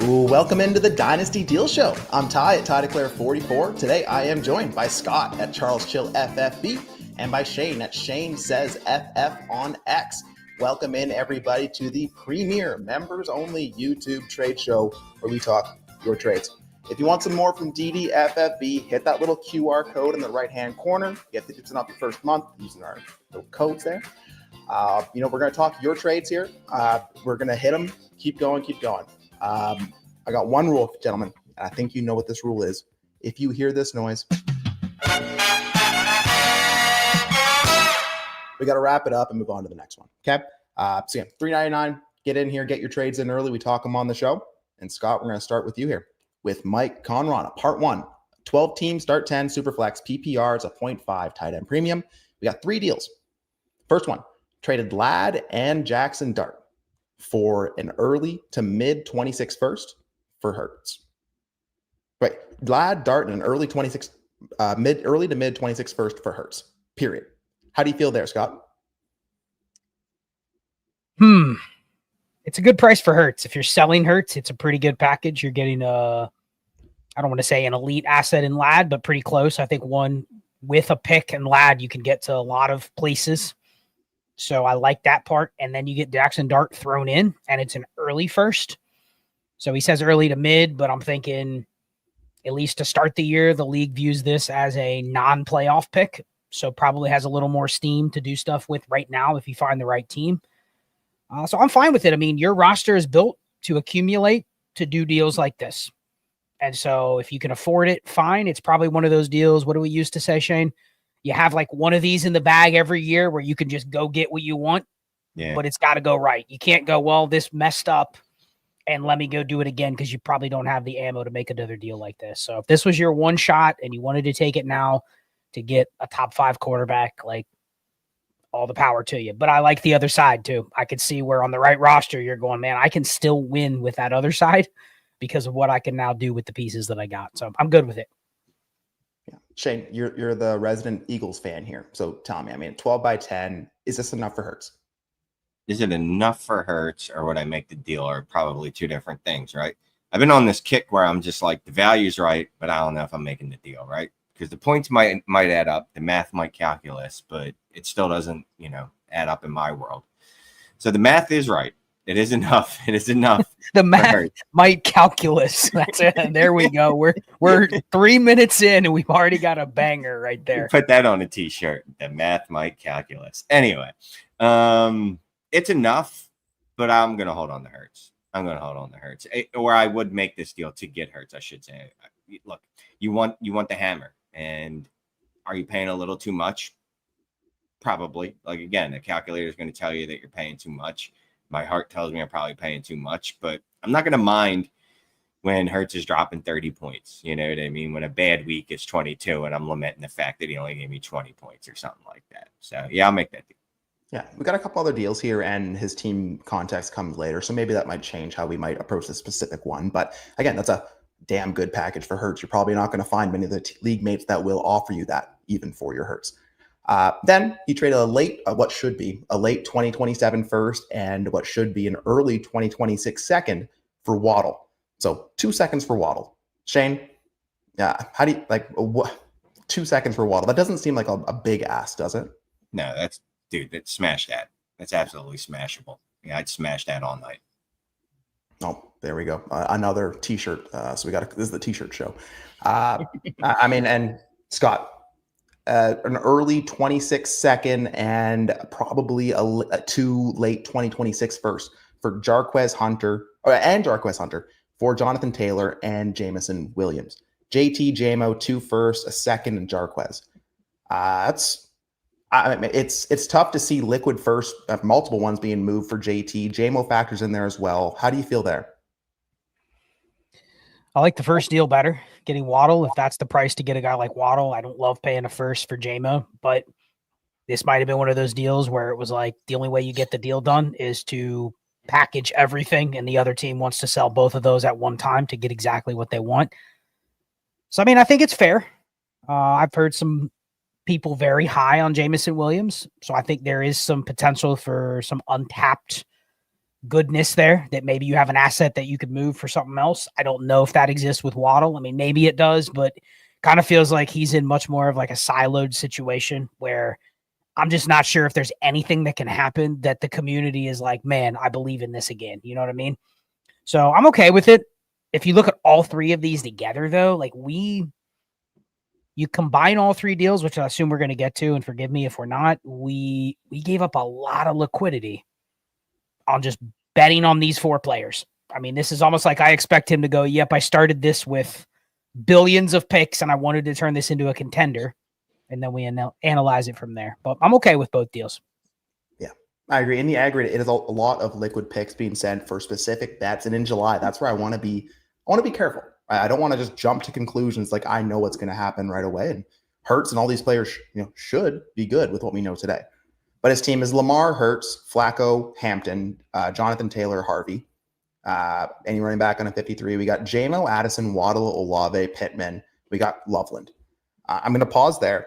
Welcome into the Dynasty Deal Show. I'm Ty at TyDeclare44. Today I am joined by Scott at CharlesChillFFB and by Shane at ShaneSaysFF on X. Welcome in everybody to the premier members-only YouTube trade show where we talk your trades. If you want some more from DDFFB, hit that little QR code in the right-hand corner. Get 50% off the first month using our little codes there. We're going to talk your trades here. We're going to hit them. Keep going. I got one rule, gentlemen. I think you know what this rule is. If you hear this noise, we got to wrap it up and move on to the next one. Okay. So yeah, $3.99. Get in here, get your trades in early. We talk them on the show. And Scott, we're going to start with you here with Mike Conron, part 1. 12 team, start 10, superflex, PPR. It's a 0.5 tight end premium. We got 3 deals. First one, traded Ladd and Jackson Dart for an early to mid 26 first for Hurts. Wait, Ladd, Dart, and an early to mid 26 first for Hurts. Period. How do you feel there, Scott? It's a good price for Hurts. If you're selling Hurts, it's a pretty good package. You're getting I don't want to say an elite asset in Ladd, but pretty close. I think one with a pick and Ladd, you can get to a lot of places. So I like that part. And then you get Jackson Dart thrown in, and it's an early first. So he says early to mid, but I'm thinking at least to start the year, the league views this as a non-playoff pick. So probably has a little more steam to do stuff with right now if you find the right team. So I'm fine with it. I mean, your roster is built to accumulate to do deals like this. And so if you can afford it, fine. It's probably one of those deals. What do we used to say, Shane? You have like one of these in the bag every year where you can just go get what you want, but it's got to go right. You can't go, well, this messed up and let me go do it again, because you probably don't have the ammo to make another deal like this. So if this was your one shot and you wanted to take it now to get a top 5 quarterback, like, all the power to you. But I like the other side too. I could see where on the right roster, you're going, man, I can still win with that other side because of what I can now do with the pieces that I got. So I'm good with it. Yeah. Shane, you're the resident Eagles fan here. So tell me, I mean, 12 by 10, is this enough for Hurts? Is it enough for Hurts, or would I make the deal? Are probably two different things, right? I've been on this kick where I'm just like, the value's right, but I don't know if I'm making the deal, right? Because the points might add up, the math might calculus, but it still doesn't, add up in my world. So the math is right. It is enough. It is enough. The math might calculus. That's it. There we go. We're 3 minutes in and we've already got a banger right there. Put that on a t-shirt. The math might calculus. Anyway, it's enough, but I'm going to hold on to Hurts. Or I would make this deal to get Hurts, I should say. Look, you want the hammer. And are you paying a little too much? Probably. Like, again, the calculator is going to tell you that you're paying too much. My heart tells me I'm probably paying too much, but I'm not going to mind when Hurts is dropping 30 points. You know what I mean? When a bad week is 22 and I'm lamenting the fact that he only gave me 20 points or something like that. So, yeah, I'll make that deal. Yeah, we got a couple other deals here, and his team context comes later. So maybe that might change how we might approach this specific one. But again, that's a damn good package for Hurts. You're probably not going to find many of the league mates that will offer you that, even for your Hurts. Then you trade what should be a late 2027 first and what should be an early 2026 second for Waddle. So 2 seconds for Waddle. Shane, how do you like 2 seconds for Waddle? That doesn't seem like a big ask, does it? No, that's smash that. That's absolutely smashable. Yeah, I'd smash that all night. Oh, there we go. Another t-shirt. So this is the t-shirt show. I mean, and Scott, an early 26 second and probably a 2 late 2026 first for Jarquez Hunter for Jonathan Taylor and Jamison Williams. JT, JMO, 2 firsts, a second, and Jarquez. It's tough to see liquid first, multiple ones being moved for JT. JMO factors in there as well. How do you feel there? I like the first deal better, getting Waddle. If that's the price to get a guy like Waddle, I don't love paying a first for JMO, but this might have been one of those deals where it was like the only way you get the deal done is to package everything, and the other team wants to sell both of those at one time to get exactly what they want. So, I mean, I think it's fair. I've heard some people very high on Jamison Williams, so I think there is some potential for some untapped goodness there, that maybe you have an asset that you could move for something else. I don't know if that exists with Waddle. I mean, maybe it does, but kind of feels like he's in much more of like a siloed situation where I'm just not sure if there's anything that can happen that the community is like, man, I believe in this again. You know what I mean? So I'm okay with it. If you look at all three of these together, though, like you combine all three deals, which I assume we're going to get to, and forgive me if we're not, we gave up a lot of liquidity on just betting on these four players. I mean, this is almost like I expect him to go, yep, I started this with billions of picks and I wanted to turn this into a contender. And then we analyze it from there. But I'm okay with both deals. Yeah, I agree. In the aggregate, it is a lot of liquid picks being sent for specific bets. And in July, that's where I want to be careful. I don't want to just jump to conclusions like I know what's going to happen right away. And Hurts and all these players, should be good with what we know today. But his team is Lamar, Hurts, Flacco, Hampton, Jonathan Taylor, Harvey. Any running back on a 53. We got JMO, Addison, Waddle, Olave, Pittman. We got Loveland. I'm going to pause there.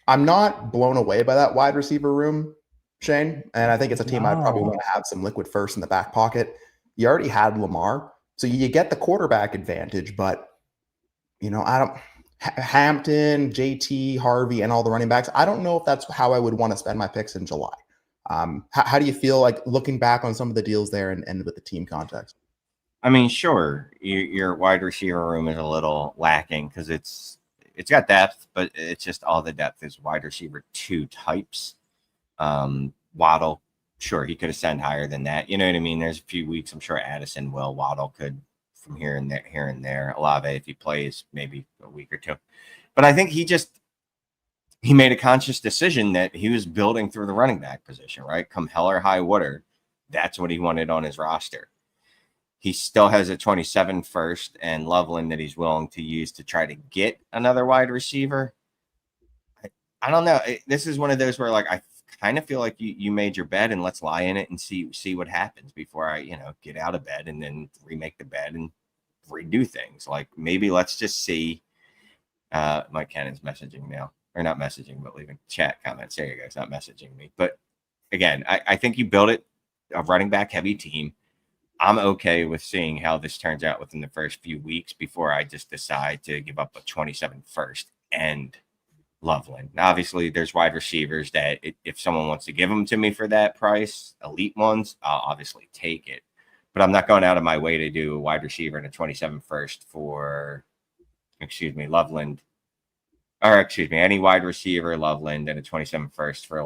I'm not blown away by that wide receiver room, Shane. And I think it's a team I'd probably want to have some liquid first in the back pocket. You already had Lamar, so you get the quarterback advantage. But, I don't – Hampton, JT, Harvey, and all the running backs, I don't know if that's how I would want to spend my picks in July. How do you feel like looking back on some of the deals there and with the team context? I mean, sure, your wide receiver room is a little lacking because it's got depth, but it's just all the depth is wide receiver 2 types. Waddle, sure, he could ascend higher than that. You know what I mean? There's a few weeks, I'm sure Addison will. Waddle could from here and there. Olave, if he plays, maybe a week or two. But I think he made a conscious decision that he was building through the running back position, right? Come hell or high water, that's what he wanted on his roster. He still has a 27 first and Loveland that he's willing to use to try to get another wide receiver. I don't know. This is one of those where I kind of feel like you made your bed and let's lie in it and see what happens before I, get out of bed and then remake the bed and redo things. Like maybe let's just see. Mike Cannon's messaging now. Or not messaging, but leaving chat comments. There you go. It's not messaging me. But again, I think you built it a running back heavy team. I'm okay with seeing how this turns out within the first few weeks before I just decide to give up a 27 first and Loveland. Now, obviously, there's wide receivers that if someone wants to give them to me for that price, elite ones, I'll obviously take it. But I'm not going out of my way to do a wide receiver and a 27 first for, Loveland. Or, any wide receiver, Loveland, and a 27 first for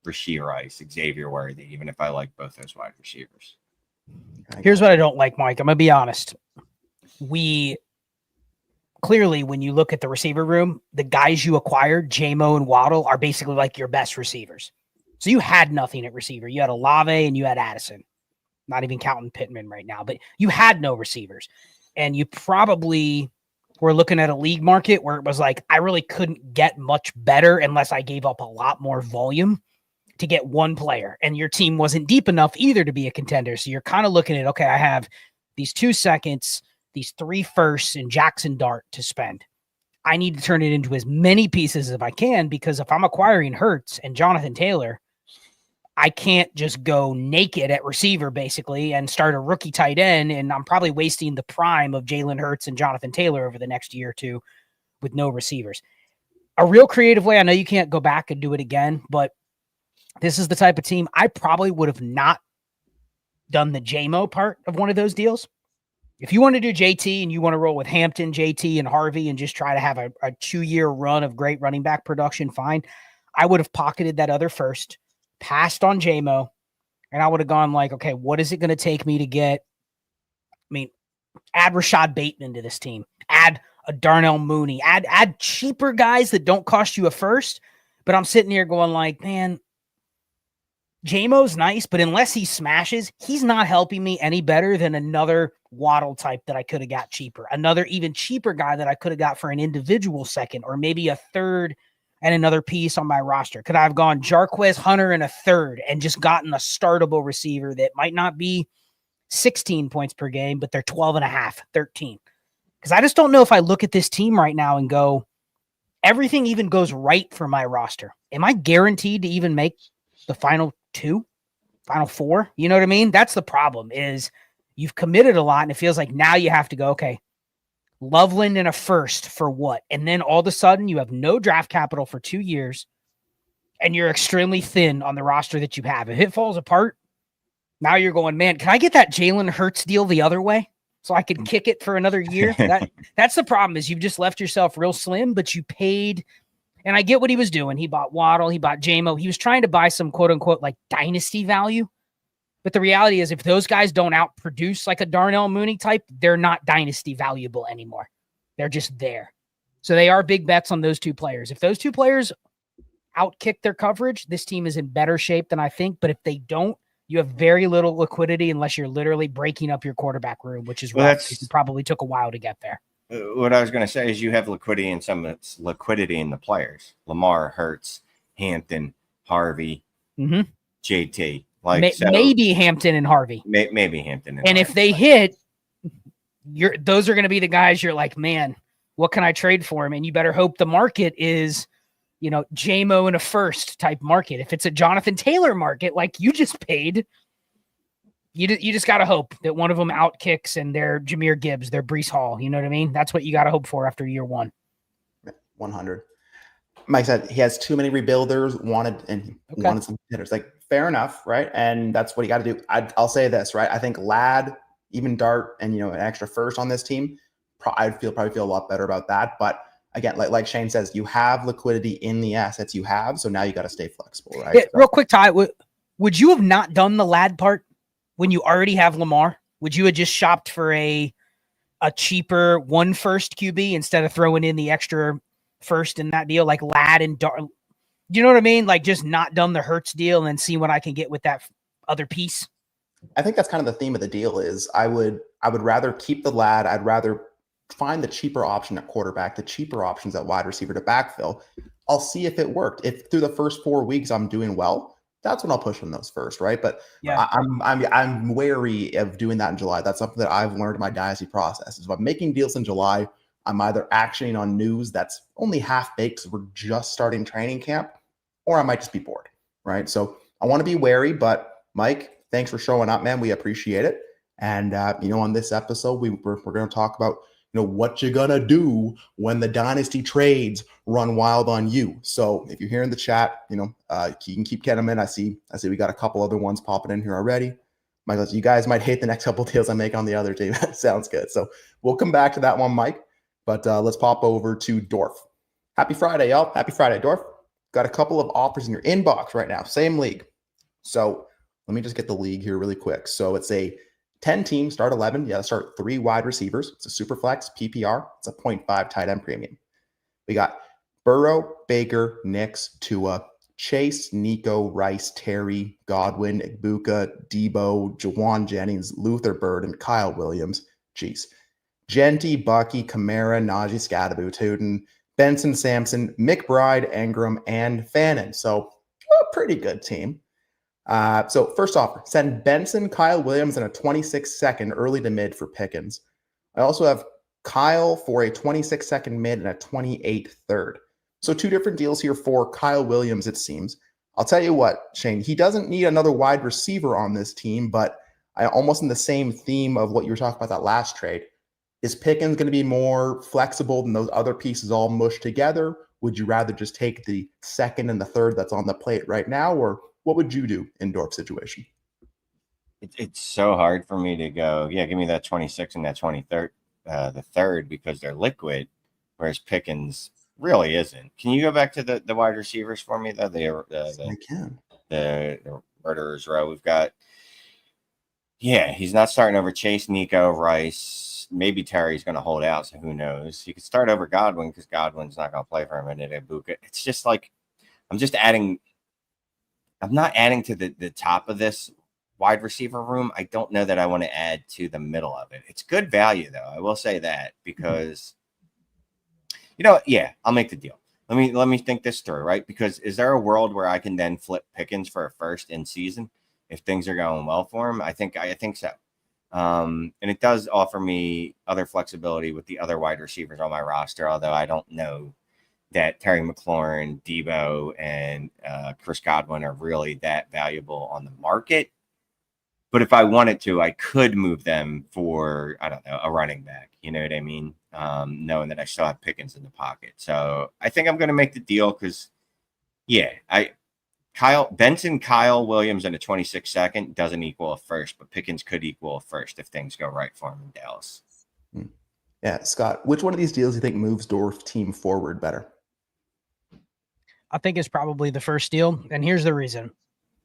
Rashee Rice, Xavier Worthy, even if I like both those wide receivers. Here's what I don't like, Mike. I'm going to be honest. We clearly, when you look at the receiver room, the guys you acquired, JMO and Waddle, are basically like your best receivers. So you had nothing at receiver. You had Olave and you had Addison. Not even counting Pittman right now, but you had no receivers. And you probably were looking at a league market where it was like, I really couldn't get much better unless I gave up a lot more volume to get one player, and your team wasn't deep enough either to be a contender. So you're kind of looking at, okay, I have these 2 seconds, these 3 firsts, and Jackson Dart to spend. I need to turn it into as many pieces as I can, because if I'm acquiring Hurts and Jonathan Taylor, I can't just go naked at receiver basically and start a rookie tight end. And I'm probably wasting the prime of Jalen Hurts and Jonathan Taylor over the next year or two with no receivers. A real creative way, I know you can't go back and do it again, but this is the type of team I probably would have not done the JMO part of one of those deals. If you want to do JT and you want to roll with Hampton, JT, and Harvey and just try to have a 2-year run of great running back production, fine. I would have pocketed that other first, passed on JMO, and I would have gone okay, what is it going to take me to get, add Rashad Bateman to this team, add a Darnell Mooney, add cheaper guys that don't cost you a first, but I'm sitting here going man, JMO's nice, but unless he smashes, he's not helping me any better than another Waddle type that I could have got cheaper. Another even cheaper guy that I could have got for an individual second, or maybe a third and another piece on my roster. Could I have gone Jarquez Hunter and a third and just gotten a startable receiver that might not be 16 points per game, but they're 12 and a half, 13. Because I just don't know if I look at this team right now and go, everything even goes right for my roster. Am I guaranteed to even make the final 2? final four. You know what I mean? That's the problem is you've committed a lot and it feels like now you have to go, okay, Loveland and a first for what? And then all of a sudden you have no draft capital for 2 years and you're extremely thin on the roster that you have. If it falls apart, now you're going, man, can I get that Jalen Hurts deal the other way so I could kick it for another year? That's the problem is you've just left yourself real slim, but you paid. And I get what he was doing. He bought Waddle. He bought JMO. He was trying to buy some quote unquote like dynasty value. But the reality is if those guys don't outproduce like a Darnell Mooney type, they're not dynasty valuable anymore. They're just there. So they are big bets on those two players. If those two players outkick their coverage, this team is in better shape than I think. But if they don't, you have very little liquidity unless you're literally breaking up your quarterback room, which is rough. It probably took a while to get there. What I was going to say is you have liquidity in some liquidity in the players. Lamar, Hurts, Hampton, Harvey, JT. Like maybe Hampton and Harvey. Maybe Hampton. And if they hit, those are going to be the guys you're like, man, what can I trade for him? And you better hope the market is, JMO and a first type market. If it's a Jonathan Taylor market, like you just paid, you just got to hope that one of them outkicks and they're Jahmyr Gibbs, they're Breece Hall. You know what I mean? That's what you got to hope for after year one. 100. Mike said he has too many rebuilders, wanted some hitters. Like, fair enough, right? And that's what you got to do. I'll say this, right? I think Ladd, even Dart, and an extra first on this team, I'd probably feel a lot better about that. But again, like Shane says, you have liquidity in the assets you have, so now you got to stay flexible, right? Yeah, real quick, Ty, would you have not done the Ladd part when you already have Lamar? Would you have just shopped for a cheaper one first QB instead of throwing in the extra first in that deal, like Ladd and Dart? Do you know what I mean? Like just not done the Hurts deal and then see what I can get with that other piece. I think that's kind of the theme of the deal is I would rather keep the Ladd. I'd rather find the cheaper option at quarterback, the cheaper options at wide receiver to backfill. I'll see if it worked. If through the first 4 weeks I'm doing well, that's when I'll push on those first, right? But yeah. I'm wary of doing that in July. That's something that I've learned in my dynasty process. Is if I'm making deals in July, I'm either actioning on news that's only half baked because we're just starting training camp, or I might just be bored, right? So I want to be wary. But Mike, thanks for showing up, man. We appreciate it. And on this episode, we're going to talk about what you're gonna do when the dynasty trades run wild on you. So if you're here in the chat, you can keep getting them in. I see we got a couple other ones popping in here already. Michael, you guys might hate the next couple deals I make on the other team. Sounds good. So we'll come back to that one, Mike. But let's pop over to Dorf. Happy Friday, y'all. Happy Friday, Dorf. Got a couple of offers in your inbox right now. Same league. So let me just get the league here really quick. So it's a 10 team, start 11. Yeah, start 3 wide receivers. It's a super flex PPR. It's a 0.5 tight end premium. We got Burrow, Baker, Nix, Tua, Chase, Nico, Rice, Terry, Godwin, Puka, Debo, Jawan Jennings, Luther Bird, and Kyle Williams. Jeez. Genty, Bucky, Kamara, Najee, Scadaboo, Tootin, Benson, Sampson, McBride, Ingram, and Fannin. So a pretty good team. So first off, send Benson, Kyle Williams, and a 26-second early to mid for Pickens. I also have Kyle for a 26-second mid and a 28 third. So 2 different deals here for Kyle Williams, it seems. I'll tell you what, Shane, he doesn't need another wide receiver on this team, but I almost in the same theme of what you were talking about that last trade. Is Pickens going to be more flexible than those other pieces all mushed together? Would you rather just take the second and the third that's on the plate right now, or what would you do in Dorf's situation? It's so hard for me to go, yeah, give me that 26 and that 23rd, the third, because they're liquid, whereas Pickens really isn't. Can you go back to the wide receivers for me, though? I can. The murderers row. We've got, he's not starting over Chase, Nico, Rice. Maybe Terry's going to hold out, so who knows? You could start over Godwin because Godwin's not going to play for him and Puka. It's just like I'm not adding to the top of this wide receiver room. I don't know that I want to add to the middle of it. It's good value, though. I will say that because, I'll make the deal. Let me think this through, right? Because is there a world where I can then flip Pickens for a first in season if things are going well for him? I think so. And it does offer me other flexibility with the other wide receivers on my roster, although I don't know that Terry McLaurin, Debo, and Chris Godwin are really that valuable on the market. But if I wanted to, I could move them for, I don't know, a running back. You know what I mean? Knowing that I still have Pickens in the pocket. So I think I'm going to make the deal because, yeah, Kyle Williams in a 26 second doesn't equal a first, but Pickens could equal a first if things go right for him in Dallas. Yeah, Scott, which one of these deals do you think moves Dorf's team forward better? I think it's probably the first deal. And here's the reason.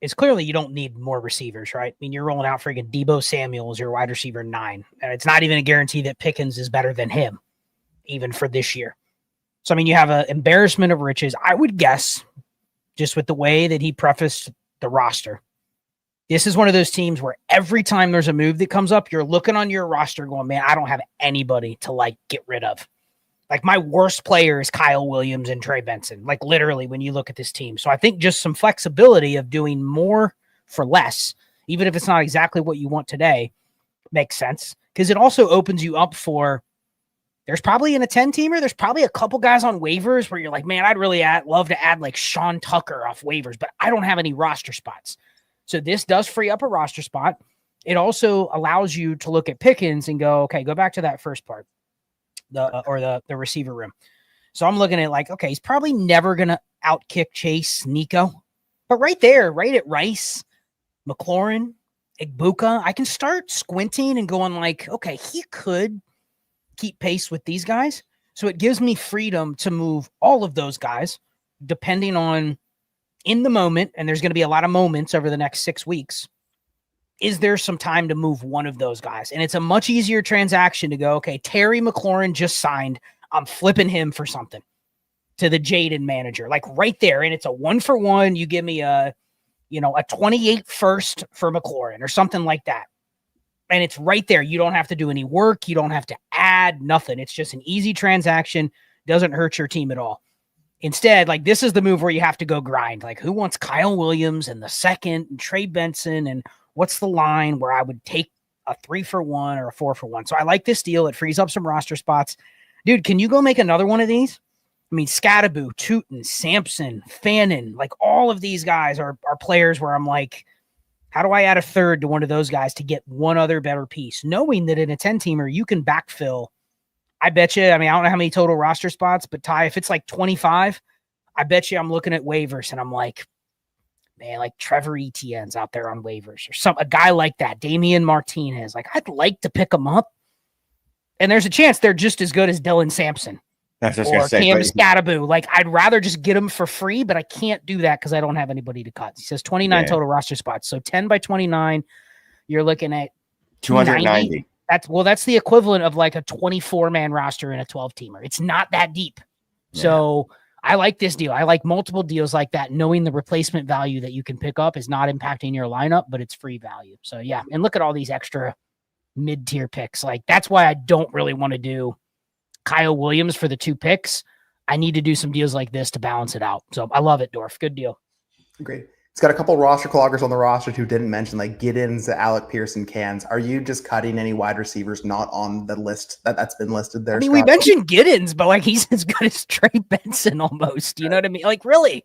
It's clearly you don't need more receivers, right? I mean, you're rolling out freaking Deebo Samuel as your wide receiver 9. And it's not even a guarantee that Pickens is better than him, even for this year. So, I mean, you have an embarrassment of riches. I would guess, just with the way that he prefaced the roster, this is one of those teams where every time there's a move that comes up, you're looking on your roster going, man, I don't have anybody to like get rid of. Like my worst player is Kyle Williams and Trey Benson, like literally when you look at this team. So I think just some flexibility of doing more for less, even if it's not exactly what you want today, makes sense. Because it also opens you up for, there's probably in a 10-teamer, there's probably a couple guys on waivers where you're like, man, I'd really love to add like Sean Tucker off waivers, but I don't have any roster spots. So this does free up a roster spot. It also allows you to look at Pickens and go, okay, go back to that first part, the receiver room. So I'm looking at like, okay, he's probably never going to outkick Chase, Nico, but right there, right at Rice, McLaurin, Puka, I can start squinting and going like, okay, he could keep pace with these guys. So it gives me freedom to move all of those guys depending on in the moment, and there's going to be a lot of moments over the next 6 weeks. Is there some time to move one of those guys? And it's a much easier transaction to go, okay, Terry McLaurin just signed. I'm flipping him for something to the Jaden manager, like right there. And it's a 1-for-1. You give me a 28 first for McLaurin or something like that. And it's right there. You don't have to do any work. You don't have to add nothing. It's just an easy transaction. Doesn't hurt your team at all. Instead, like this is the move where you have to go grind. Like who wants Kyle Williams and the second and Trey Benson and what's the line where I would take a 3-for-1 or a 4-for-1. So I like this deal. It frees up some roster spots. Dude, can you go make another one of these? I mean, Scattaboo, Tootin, Sampson, Fannin, like all of these guys are players where I'm like, how do I add a third to one of those guys to get one other better piece? Knowing that in a 10-teamer, you can backfill. I bet you, I mean, I don't know how many total roster spots, but Ty, if it's like 25, I bet you I'm looking at waivers and I'm like, man, like Trevor Etienne's out there on waivers or a guy like that, Damian Martinez. Like, I'd like to pick them up. And there's a chance they're just as good as Dylan Sampson or Cam Scattaboo. Like, I'd rather just get them for free, but I can't do that because I don't have anybody to cut. He says 29 total roster spots. So 10 by 29, you're looking at 290. That's the equivalent of like a 24-man roster in a 12-teamer. It's not that deep. Yeah. So I like this deal. I like multiple deals like that, knowing the replacement value that you can pick up is not impacting your lineup, but it's free value. So yeah, and look at all these extra mid-tier picks. Like that's why I don't really want to do Kyle Williams for the 2 picks. I need to do some deals like this to balance it out. So I love it, Dorf. Good deal. Great. It's got a couple roster cloggers on the roster who didn't mention, like Giddens, Alec Pearson, Cans. Are you just cutting any wide receivers not on the list that's been listed there? I mean, Scott? We mentioned Giddens, but like he's as good as Trey Benson almost. You know what I mean? Like really?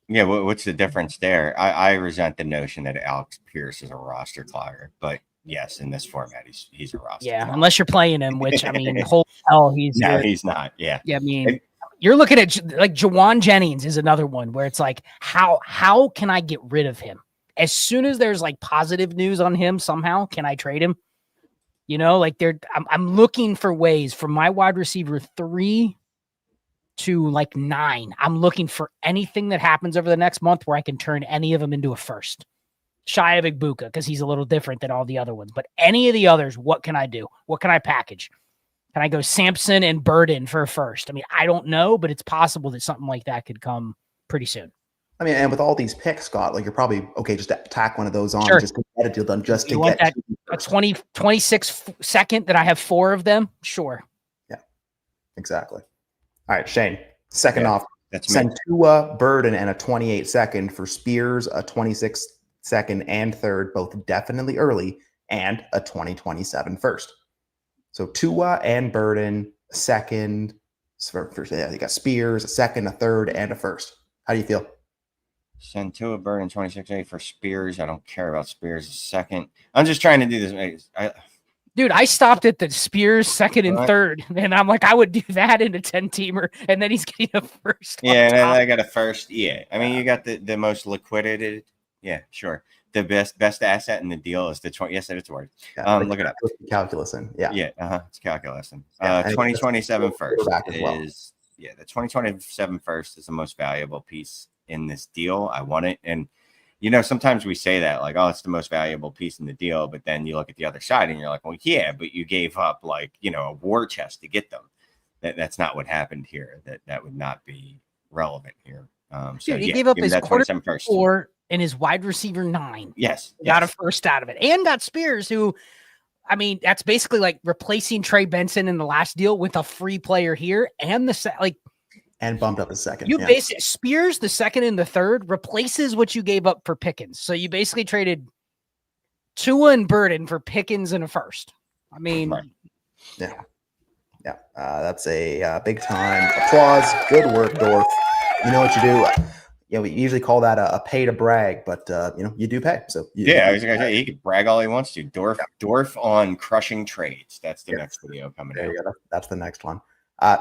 Yeah. What's the difference there? I resent the notion that Alex Pierce is a roster clogger, but yes, in this format, he's a roster. Yeah, clogger. Unless you're playing him, which I mean, holy hell, he's not. Yeah. Yeah, I mean. You're looking at like Jawan Jennings is another one where it's like, how can I get rid of him? As soon as there's like positive news on him, somehow can I trade him? You know, like I'm looking for ways from my wide receiver 3 to like 9. I'm looking for anything that happens over the next month where I can turn any of them into a first. Shy of Puka because he's a little different than all the other ones. But any of the others, what can I do? What can I package? Can I go Sampson and Burden for a first? I mean, I don't know, but it's possible that something like that could come pretty soon. I mean, and with all these picks, Scott, like you're probably okay just to tack one of those on, just to get a deal done, just to get a 26 second that I have 4 of them. Sure. Yeah, exactly. All right, Shane, second off, send Tua, Burden, and a 28 second for Spears, a 26 second and third, both definitely early, and a 2027 first. So Tua and Burden, a second. You got Spears, a second, a third, and a first. How do you feel? Send to a bird in 26A for Spears. I don't care about Spears a second. I'm just trying to do this. Dude, I stopped at the Spears second and third, and I'm like, I would do that in a 10-teamer, and then he's getting a first. Yeah, and then I got a first. Yeah, I mean, you got the most liquidated. Yeah, sure. The best asset in the deal is the 20. Yes, it's a word. Look it up. Calculus in. Yeah. Yeah. It's calculus. 2027 first well. is the 2027 first is the most valuable piece in this deal. I want it, and sometimes we say that like, oh, it's the most valuable piece in the deal, but then you look at the other side and you're like, well, yeah, but you gave up like a war chest to get them. That's not what happened here. That would not be relevant here. Dude, he gave up his quarterback 4 and his wide receiver 9. Yes. Got a first out of it. And got Spears, who, I mean, that's basically like replacing Trey Benson in the last deal with a free player here and and bumped up a second. You basically Spears, the second and the third, replaces what you gave up for Pickens. So you basically traded Tua and Burden for Pickens and a first. I mean, yeah. That's a big time applause. Good work, Dorf. You know what you do. We usually call that a pay to brag, but you do pay. So I was gonna say he can brag all he wants to. Dorf on crushing trades. That's the next video coming out. That's the next one.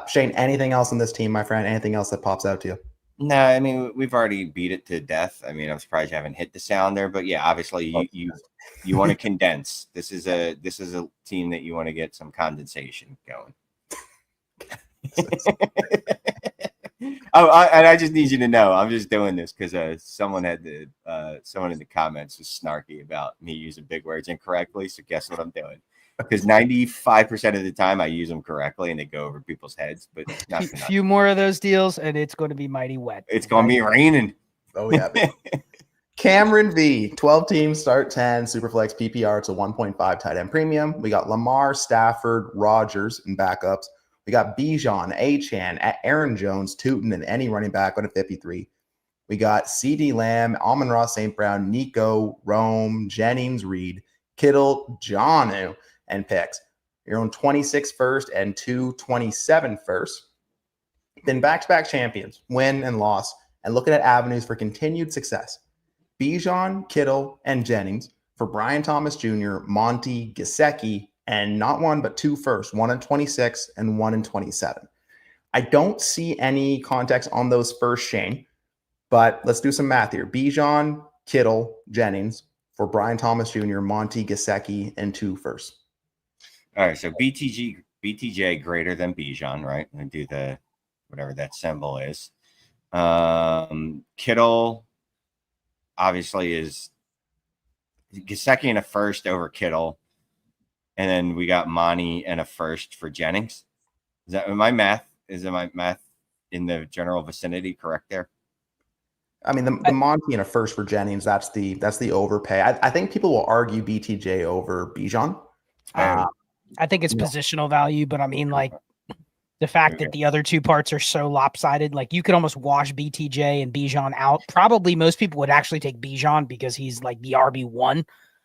Shane, anything else on this team, my friend? Anything else that pops out to you? No, I mean we've already beat it to death. I mean, I'm surprised you haven't hit the sound there, but yeah, obviously you want to condense. This is a team that you want to get some condensation going. And I just need you to know I'm just doing this because someone in the comments was snarky about me using big words incorrectly. So guess what I'm doing? Because 95% of the time I use them correctly and they go over people's heads, but a few more of those deals and it's going to be mighty wet. It's going to be raining. Oh yeah. Cameron V, 12 teams, start 10, Superflex PPR. It's a 1.5 tight end premium. We got Lamar, Stafford, Rodgers, and backups. We got Bijan, Achane, Aaron Jones, Tootin, and any running back on a 53. We got CD Lamb, Amon-Ra St. Brown, Nico, Rome, Jennings, Reed, Kittle, Jonnu, and picks. Your own 26 first and 227 first. Been back-to-back champions, win and loss, and looking at avenues for continued success. Bijan, Kittle, and Jennings for Brian Thomas Jr., Monty, Gesicki, and not one, but 2 first, 1 in 26 and 1 in 27. I don't see any context on those first, Shane, but let's do some math here. Bijan, Kittle, Jennings for Brian Thomas Jr., Monty, Gesicki, and 2 first. All right, so BTJ greater than Bijan, right? And do the whatever that symbol is. Kittle obviously is Gesicki in a first over Kittle. And then we got Monty and a first for Jennings. Is my math in the general vicinity correct there? I mean, the Monty and a first for Jennings, that's the overpay. I think people will argue BTJ over Bijan. I think it's positional value, but I mean, like the fact that the other two parts are so lopsided, like you could almost wash BTJ and Bijan out. Probably most people would actually take Bijan because he's like the RB1.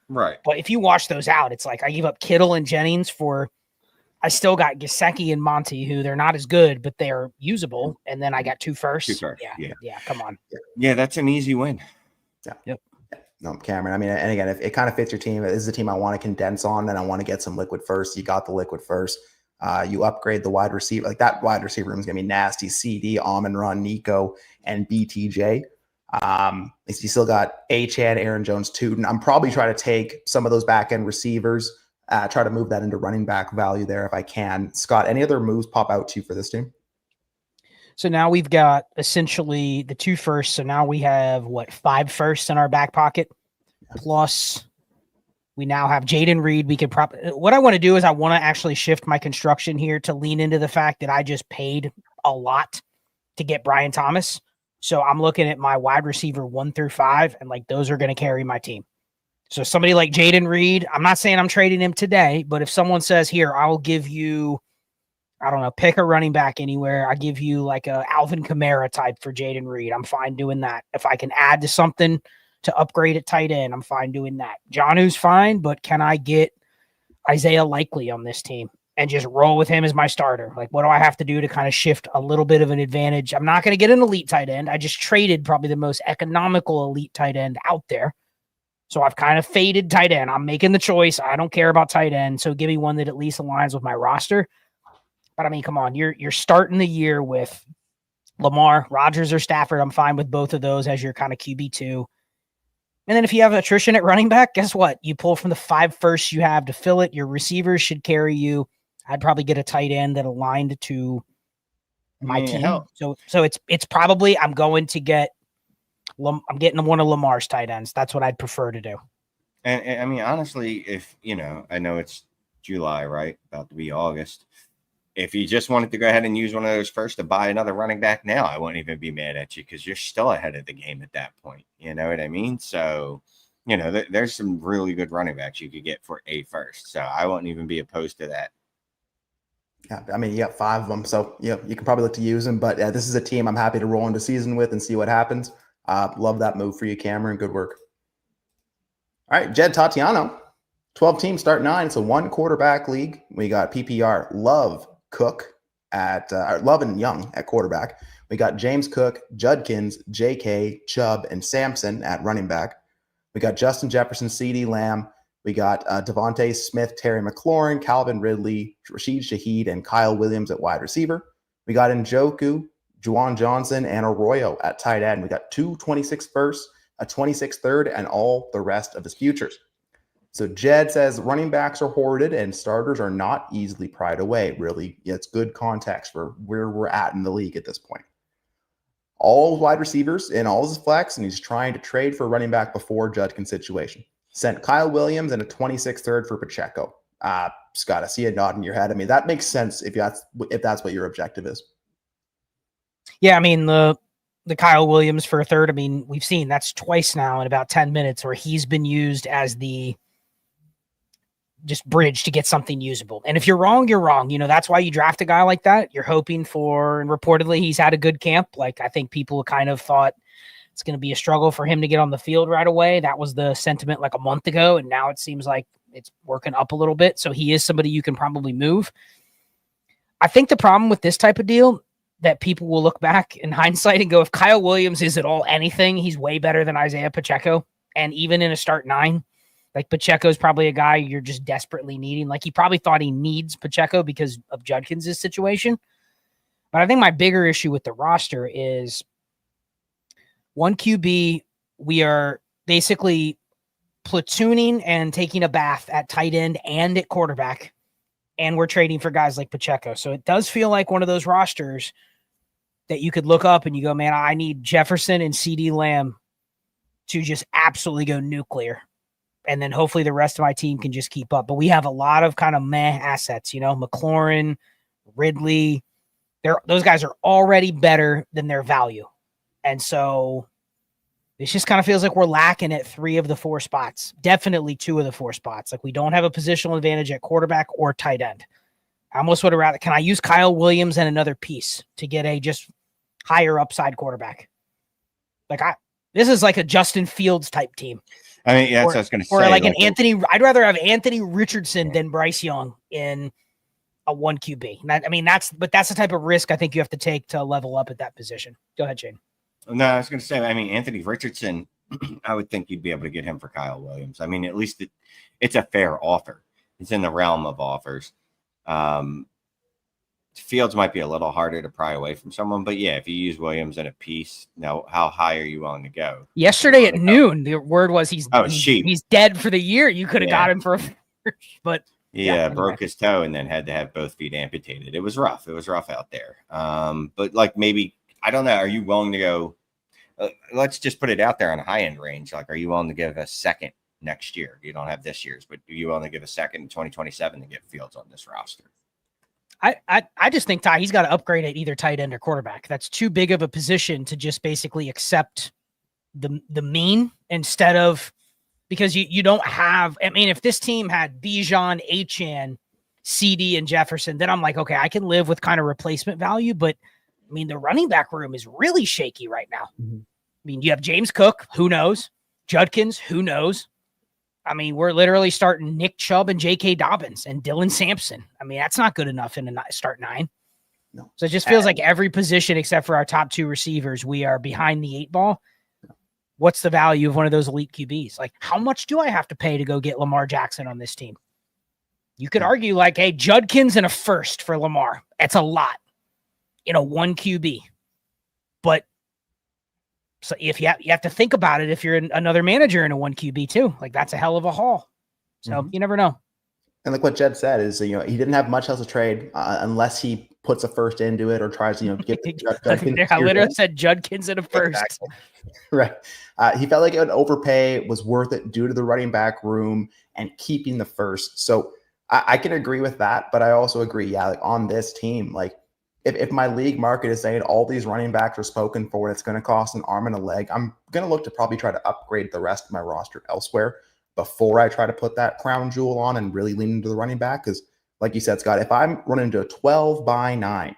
Right. But if you wash those out, it's like I gave up Kittle and Jennings I still got Gesicki and Monty, who they're not as good, but they're usable. And then I got 2 first. 2 first. Yeah. Come on. Yeah, that's an easy win. Yeah. Yep. No, Cameron. I mean, and again, if it kind of fits your team, this is a team I want to condense on, and I want to get some liquid first. You got the liquid first. You upgrade the wide receiver. Like that wide receiver room is going to be nasty. CD, Amon-Ra, Nico, and BTJ. You still got Achane, Aaron Jones, Tootin. I'm probably trying to take some of those back end receivers, try to move that into running back value there if I can. Scott, any other moves pop out to you for this team? So now we've got essentially the 2 firsts. So now we have 5 firsts in our back pocket. Plus we now have Jaden Reed. We could what I want to do is I want to actually shift my construction here to lean into the fact that I just paid a lot to get Brian Thomas. So I'm looking at my wide receiver 1 through 5, and like those are going to carry my team. So somebody like Jaden Reed, I'm not saying I'm trading him today, but if someone says, here, I'll give you, I don't know, pick a running back anywhere. I give you like a Alvin Kamara type for Jaden Reed. I'm fine doing that. If I can add to something to upgrade at tight end, I'm fine doing that. Jonnu's fine, but can I get Isaiah Likely on this team? and just roll with him as my starter. Like, what do I have to do to kind of shift a little bit of an advantage? I'm not going to get an elite tight end. I just traded probably the most economical elite tight end out there. So I've kind of faded tight end. I'm making the choice. I don't care about tight end. So give me one that at least aligns with my roster. But I mean, come on, you're starting the year with Lamar, Rodgers, or Stafford. I'm fine with both of those as your kind of QB2. And then if you have attrition at running back, guess what? You pull from the 5 firsts you have to fill it. Your receivers should carry you. I'd probably get a tight end that aligned to my team. Hell. So it's probably I'm getting one of Lamar's tight ends. That's what I'd prefer to do. And I mean, honestly, if I know it's July, right? About to be August. If you just wanted to go ahead and use one of those first to buy another running back now, I wouldn't even be mad at you because you're still ahead of the game at that point. You know what I mean? So, there's some really good running backs you could get for a first. So I wouldn't even be opposed to that. Yeah, I mean, you got 5 of them, so you can probably look to use them. But this is a team I'm happy to roll into season with and see what happens. Love that move for you, Cameron. Good work. All right, Jed Tatiano, 12 teams, start 9. It's a 1 quarterback league. We got PPR, Love, Cook at Love and Young at quarterback. We got James Cook, Judkins, JK, Chubb, and Sampson at running back. We got Justin Jefferson, CeeDee Lamb. We got Devontae Smith, Terry McLaurin, Calvin Ridley, Rashid Shaheed, and Kyle Williams at wide receiver. We got Njoku, Juwan Johnson, and Arroyo at tight end. We got 2 26 firsts, a 26 third, and all the rest of his futures. So Jed says running backs are hoarded and starters are not easily pried away. Really, it's good context for where we're at in the league at this point. All wide receivers in all his flex, and he's trying to trade for a running back before Judkins' situation. Sent Kyle Williams and a 26 third for Pacheco. Scott, I see a nod in your head. I mean, that makes sense if that's what your objective is. Yeah, I mean, the Kyle Williams for a third, I mean, we've seen that's twice now in about 10 minutes where he's been used as the just bridge to get something usable. And if you're wrong, you're wrong. That's why you draft a guy like that. You're hoping for, and reportedly he's had a good camp. Like, I think people kind of thought it's going to be a struggle for him to get on the field right away. That was the sentiment like a month ago. And now it seems like it's working up a little bit. So he is somebody you can probably move. I think the problem with this type of deal that people will look back in hindsight and go, if Kyle Williams is at all anything, he's way better than Isaiah Pacheco. And even in a start 9, like Pacheco is probably a guy you're just desperately needing. Like he probably thought he needs Pacheco because of Judkins' situation. But I think my bigger issue with the roster is 1 QB, we are basically platooning and taking a bath at tight end and at quarterback. And we're trading for guys like Pacheco. So it does feel like one of those rosters that you could look up and you go, man, I need Jefferson and CeeDee Lamb to just absolutely go nuclear. And then hopefully the rest of my team can just keep up. But we have a lot of kind of meh assets, McLaurin, Ridley. Those guys are already better than their value. And so it just kind of feels like we're lacking at 3 of the 4 spots. Definitely 2 of the 4 spots. Like we don't have a positional advantage at quarterback or tight end. I almost would have rather, can I use Kyle Williams and another piece to get a just higher upside quarterback? This is like a Justin Fields type team. I mean, that's what I was going to say. Or like an Anthony, I'd rather have Anthony Richardson than Bryce Young in a 1 QB. That's the type of risk I think you have to take to level up at that position. Go ahead, Shane. No, I was going to say, Anthony Richardson, I would think you'd be able to get him for Kyle Williams. At least it's a fair offer. It's in the realm of offers. Fields might be a little harder to pry away from someone, but yeah, if you use Williams in a piece, now how high are you willing to go? Yesterday at noon, the word was he's dead for the year. You could have got him for a first, but broke his toe and then had to have both feet amputated. It was rough. It was rough out there. But like maybe, I don't know. Are you willing to go? Let's just put it out there on a high end range. Like, are you willing to give a second next year? You don't have this year's, but are you willing to give a second in 2027 to get Fields on this roster? I just think, Ty, he's got to upgrade at either tight end or quarterback. That's too big of a position to just basically accept the mean instead of, because you don't have, if this team had Bijan, Achane, CD, and Jefferson, then I'm like, okay, I can live with kind of replacement value, but the running back room is really shaky right now. Mm-hmm. You have James Cook, who knows? Judkins, who knows? I mean, we're literally starting Nick Chubb and J.K. Dobbins and Dylan Sampson. I mean, that's not good enough in a start 9. No. So it just feels like every position except for our top 2 receivers, we are behind the 8 ball. What's the value of one of those elite QBs? Like, how much do I have to pay to go get Lamar Jackson on this team? You could argue like, hey, Judkins and a first for Lamar. That's a lot in a 1 QB. But so if you have to think about it, if you're another manager in a 1 QB too, like that's a hell of a haul. So you never know. And like what Jed said is, he didn't have much else to trade unless he puts a first into it or tries to, get I literally said Judkins and a first. Exactly. Right. He felt like an overpay was worth it due to the running back room and keeping the first. So I can agree with that, but I also agree, like on this team, like if my league market is saying all these running backs are spoken for, it's going to cost an arm and a leg, I'm going to look to probably try to upgrade the rest of my roster elsewhere before I try to put that crown jewel on and really lean into the running back. Because like you said, Scott, if I'm running into a 12-by-9,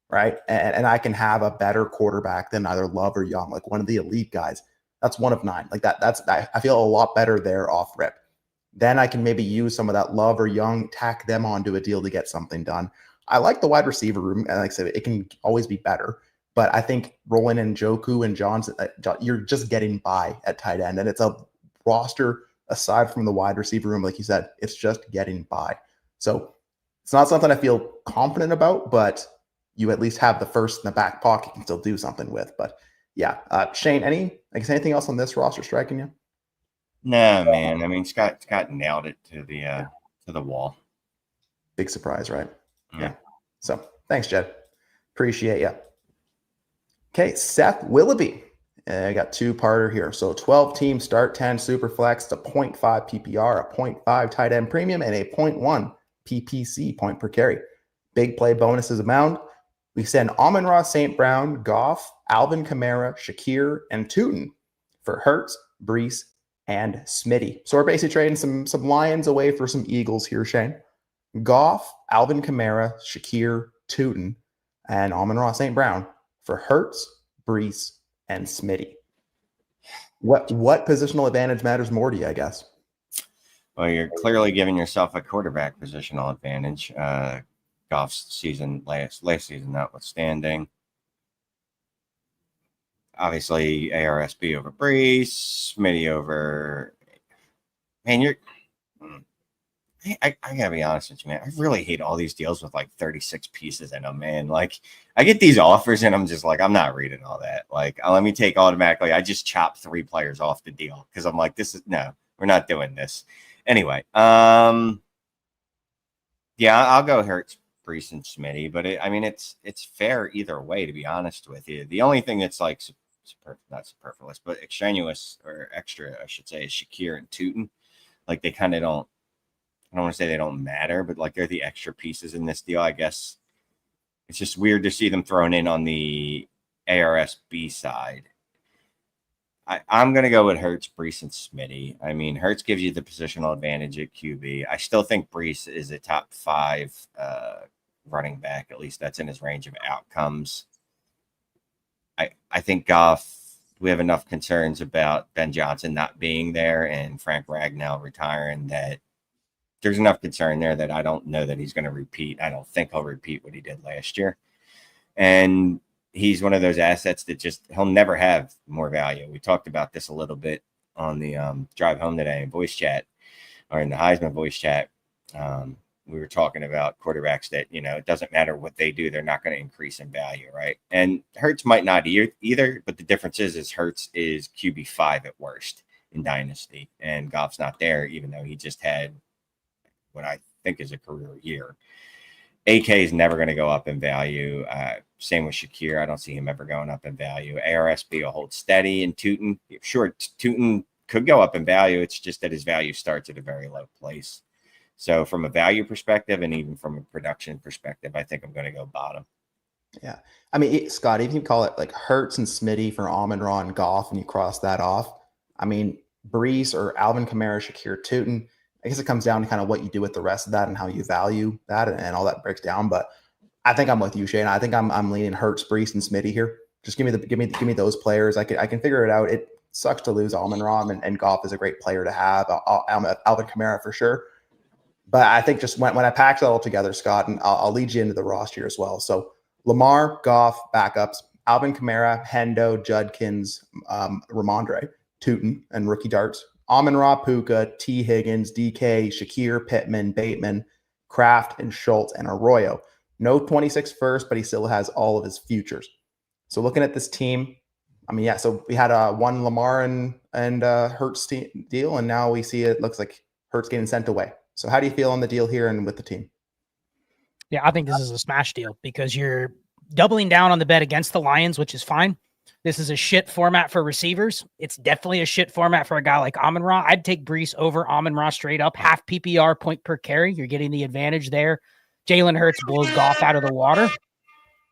right, and I can have a better quarterback than either Love or Young, like one of the elite guys, that's 1 of 9. Like I feel a lot better there off rip. Then I can maybe use some of that Love or Young, tack them onto a deal to get something done. I like the wide receiver room, and like I said, it can always be better. But I think rolling in Njoku and Johnson, you're just getting by at tight end, and it's a roster aside from the wide receiver room, like you said, it's just getting by. So it's not something I feel confident about, but you at least have the first in the back pocket you can still do something with. But yeah, Shane, anything else on this roster striking you? No, man. I mean, Scott nailed it to the wall. Big surprise, right? Yeah. So thanks, Jed. Appreciate you. Okay, Seth Willoughby. I got 2-parter here. So 12-team start 10 super flex, a 0.5 PPR, a 0.5 tight end premium, and a 0.1 PPC point per carry. Big play bonuses abound. We send Amon-Ra St. Brown, Goff, Alvin Kamara, Shakir, and Tootin for Hurts, Brees, and Smitty. So we're basically trading some Lions away for some Eagles here, Shane. Goff, Alvin Kamara, Shakir, Tootin, and Amon-Ra St. Brown for Hurts, Brees, and Smitty. What positional advantage matters more to you, I guess? Well, you're clearly giving yourself a quarterback positional advantage. Goff's season last season notwithstanding. Obviously, ARSB over Brees, Smitty over. Man, I gotta be honest with you, man. I really hate all these deals with like 36 pieces in them, man. Like, I get these offers and I'm just like, I'm not reading all that. Like, let me take automatically. I just chop 3 players off the deal because I'm like, we're not doing this. Anyway, yeah, I'll go Hurts, Brees, and Smitty, but it's fair either way, to be honest with you. The only thing that's like not superfluous, but extraneous or extra, I should say, is Shakir and Tootin. Like, they kind of don't. I don't want to say they don't matter, but like they're the extra pieces in this deal. I guess it's just weird to see them thrown in on the ARSB side. I'm going to go with Hurts, Brees, and Smitty. I mean, Hurts gives you the positional advantage at QB. I still think Brees is a top 5 running back. At least that's in his range of outcomes. I think Goff, we have enough concerns about Ben Johnson not being there and Frank Ragnow retiring that there's enough concern there that I don't know that he's going to repeat. I don't think he'll repeat what he did last year. And he's one of those assets that he'll never have more value. We talked about this a little bit on the drive home today in voice chat, or in the Heisman voice chat. We were talking about quarterbacks that, it doesn't matter what they do, they're not going to increase in value, right? And Hurts might not either, but the difference is Hurts is QB5 at worst in Dynasty, and Goff's not there, even though he just had what I think is a career year. AK is never going to go up in value. Same with Shakir. I don't see him ever going up in value. ARSB will hold steady. And Tootin, sure, Tootin could go up in value. It's just that his value starts at a very low place. So from a value perspective and even from a production perspective, I think I'm going to go bottom. Yeah. I mean, Scott, even if you call it like Hurts and Smitty for Amon-Ra and Goff and you cross that off, I mean, Brees or Alvin Kamara, Shakir, Tootin, I guess it comes down to kind of what you do with the rest of that and how you value that and all that breaks down. But I think I'm with you, Shane. I think I'm leaning Hurts, Brees, and Smitty here. Just give me those players. I can figure it out. sucks to lose Amon-Ra, and Goff is a great player to have. Alvin Kamara for sure. But I think just when I packed it all together, Scott, and I'll lead you into the roster as well. So Lamar, Goff, backups, Alvin Kamara, Hendo, Judkins, Ramondre, Tootin, and rookie darts, Amon-Ra, Puka, T. Higgins, DK, Shakir, Pittman, Bateman, Kraft, and Schultz, and Arroyo. No 26 first, but he still has all of his futures. So looking at this team, I mean, yeah, so we had a one Lamar and Hurts deal, and now we see it looks like Hurts getting sent away. So how do you feel on the deal here and with the team? Yeah, I think this is a smash deal because you're doubling down on the bet against the Lions, which is fine. This is a shit format for receivers. It's definitely a shit format for a guy like Amon-Ra. I'd take Brees over Amon-Ra straight up. Half PPR point per carry. You're getting the advantage there. Jalen Hurts blows Goff out of the water.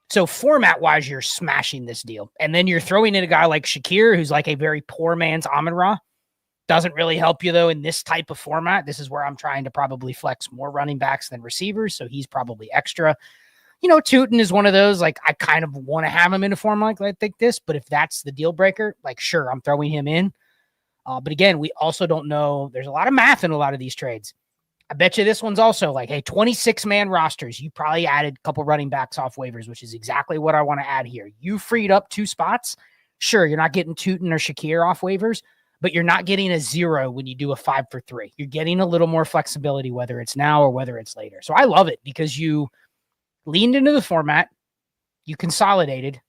So format-wise, you're smashing this deal. And then you're throwing in a guy like Shakir, who's like a very poor man's Amon-Ra. Doesn't really help you, though, in this type of format. This is where I'm trying to probably flex more running backs than receivers, so he's probably extra. You know, Tootin is one of those, like, I kind of want to have him in a form like this, but if that's the deal breaker, like, sure, I'm throwing him in. But again, we also don't know. There's a lot of math in a lot of these trades. I bet you this one's also like, hey, 26-man rosters. You probably added a couple running backs off waivers, which is exactly what I want to add here. You freed up 2 spots. Sure, you're not getting Tootin or Shakir off waivers, but you're not getting a 0 when you do a 5 for 3. You're getting a little more flexibility, whether it's now or whether it's later. So I love it because you leaned into the format, you consolidated,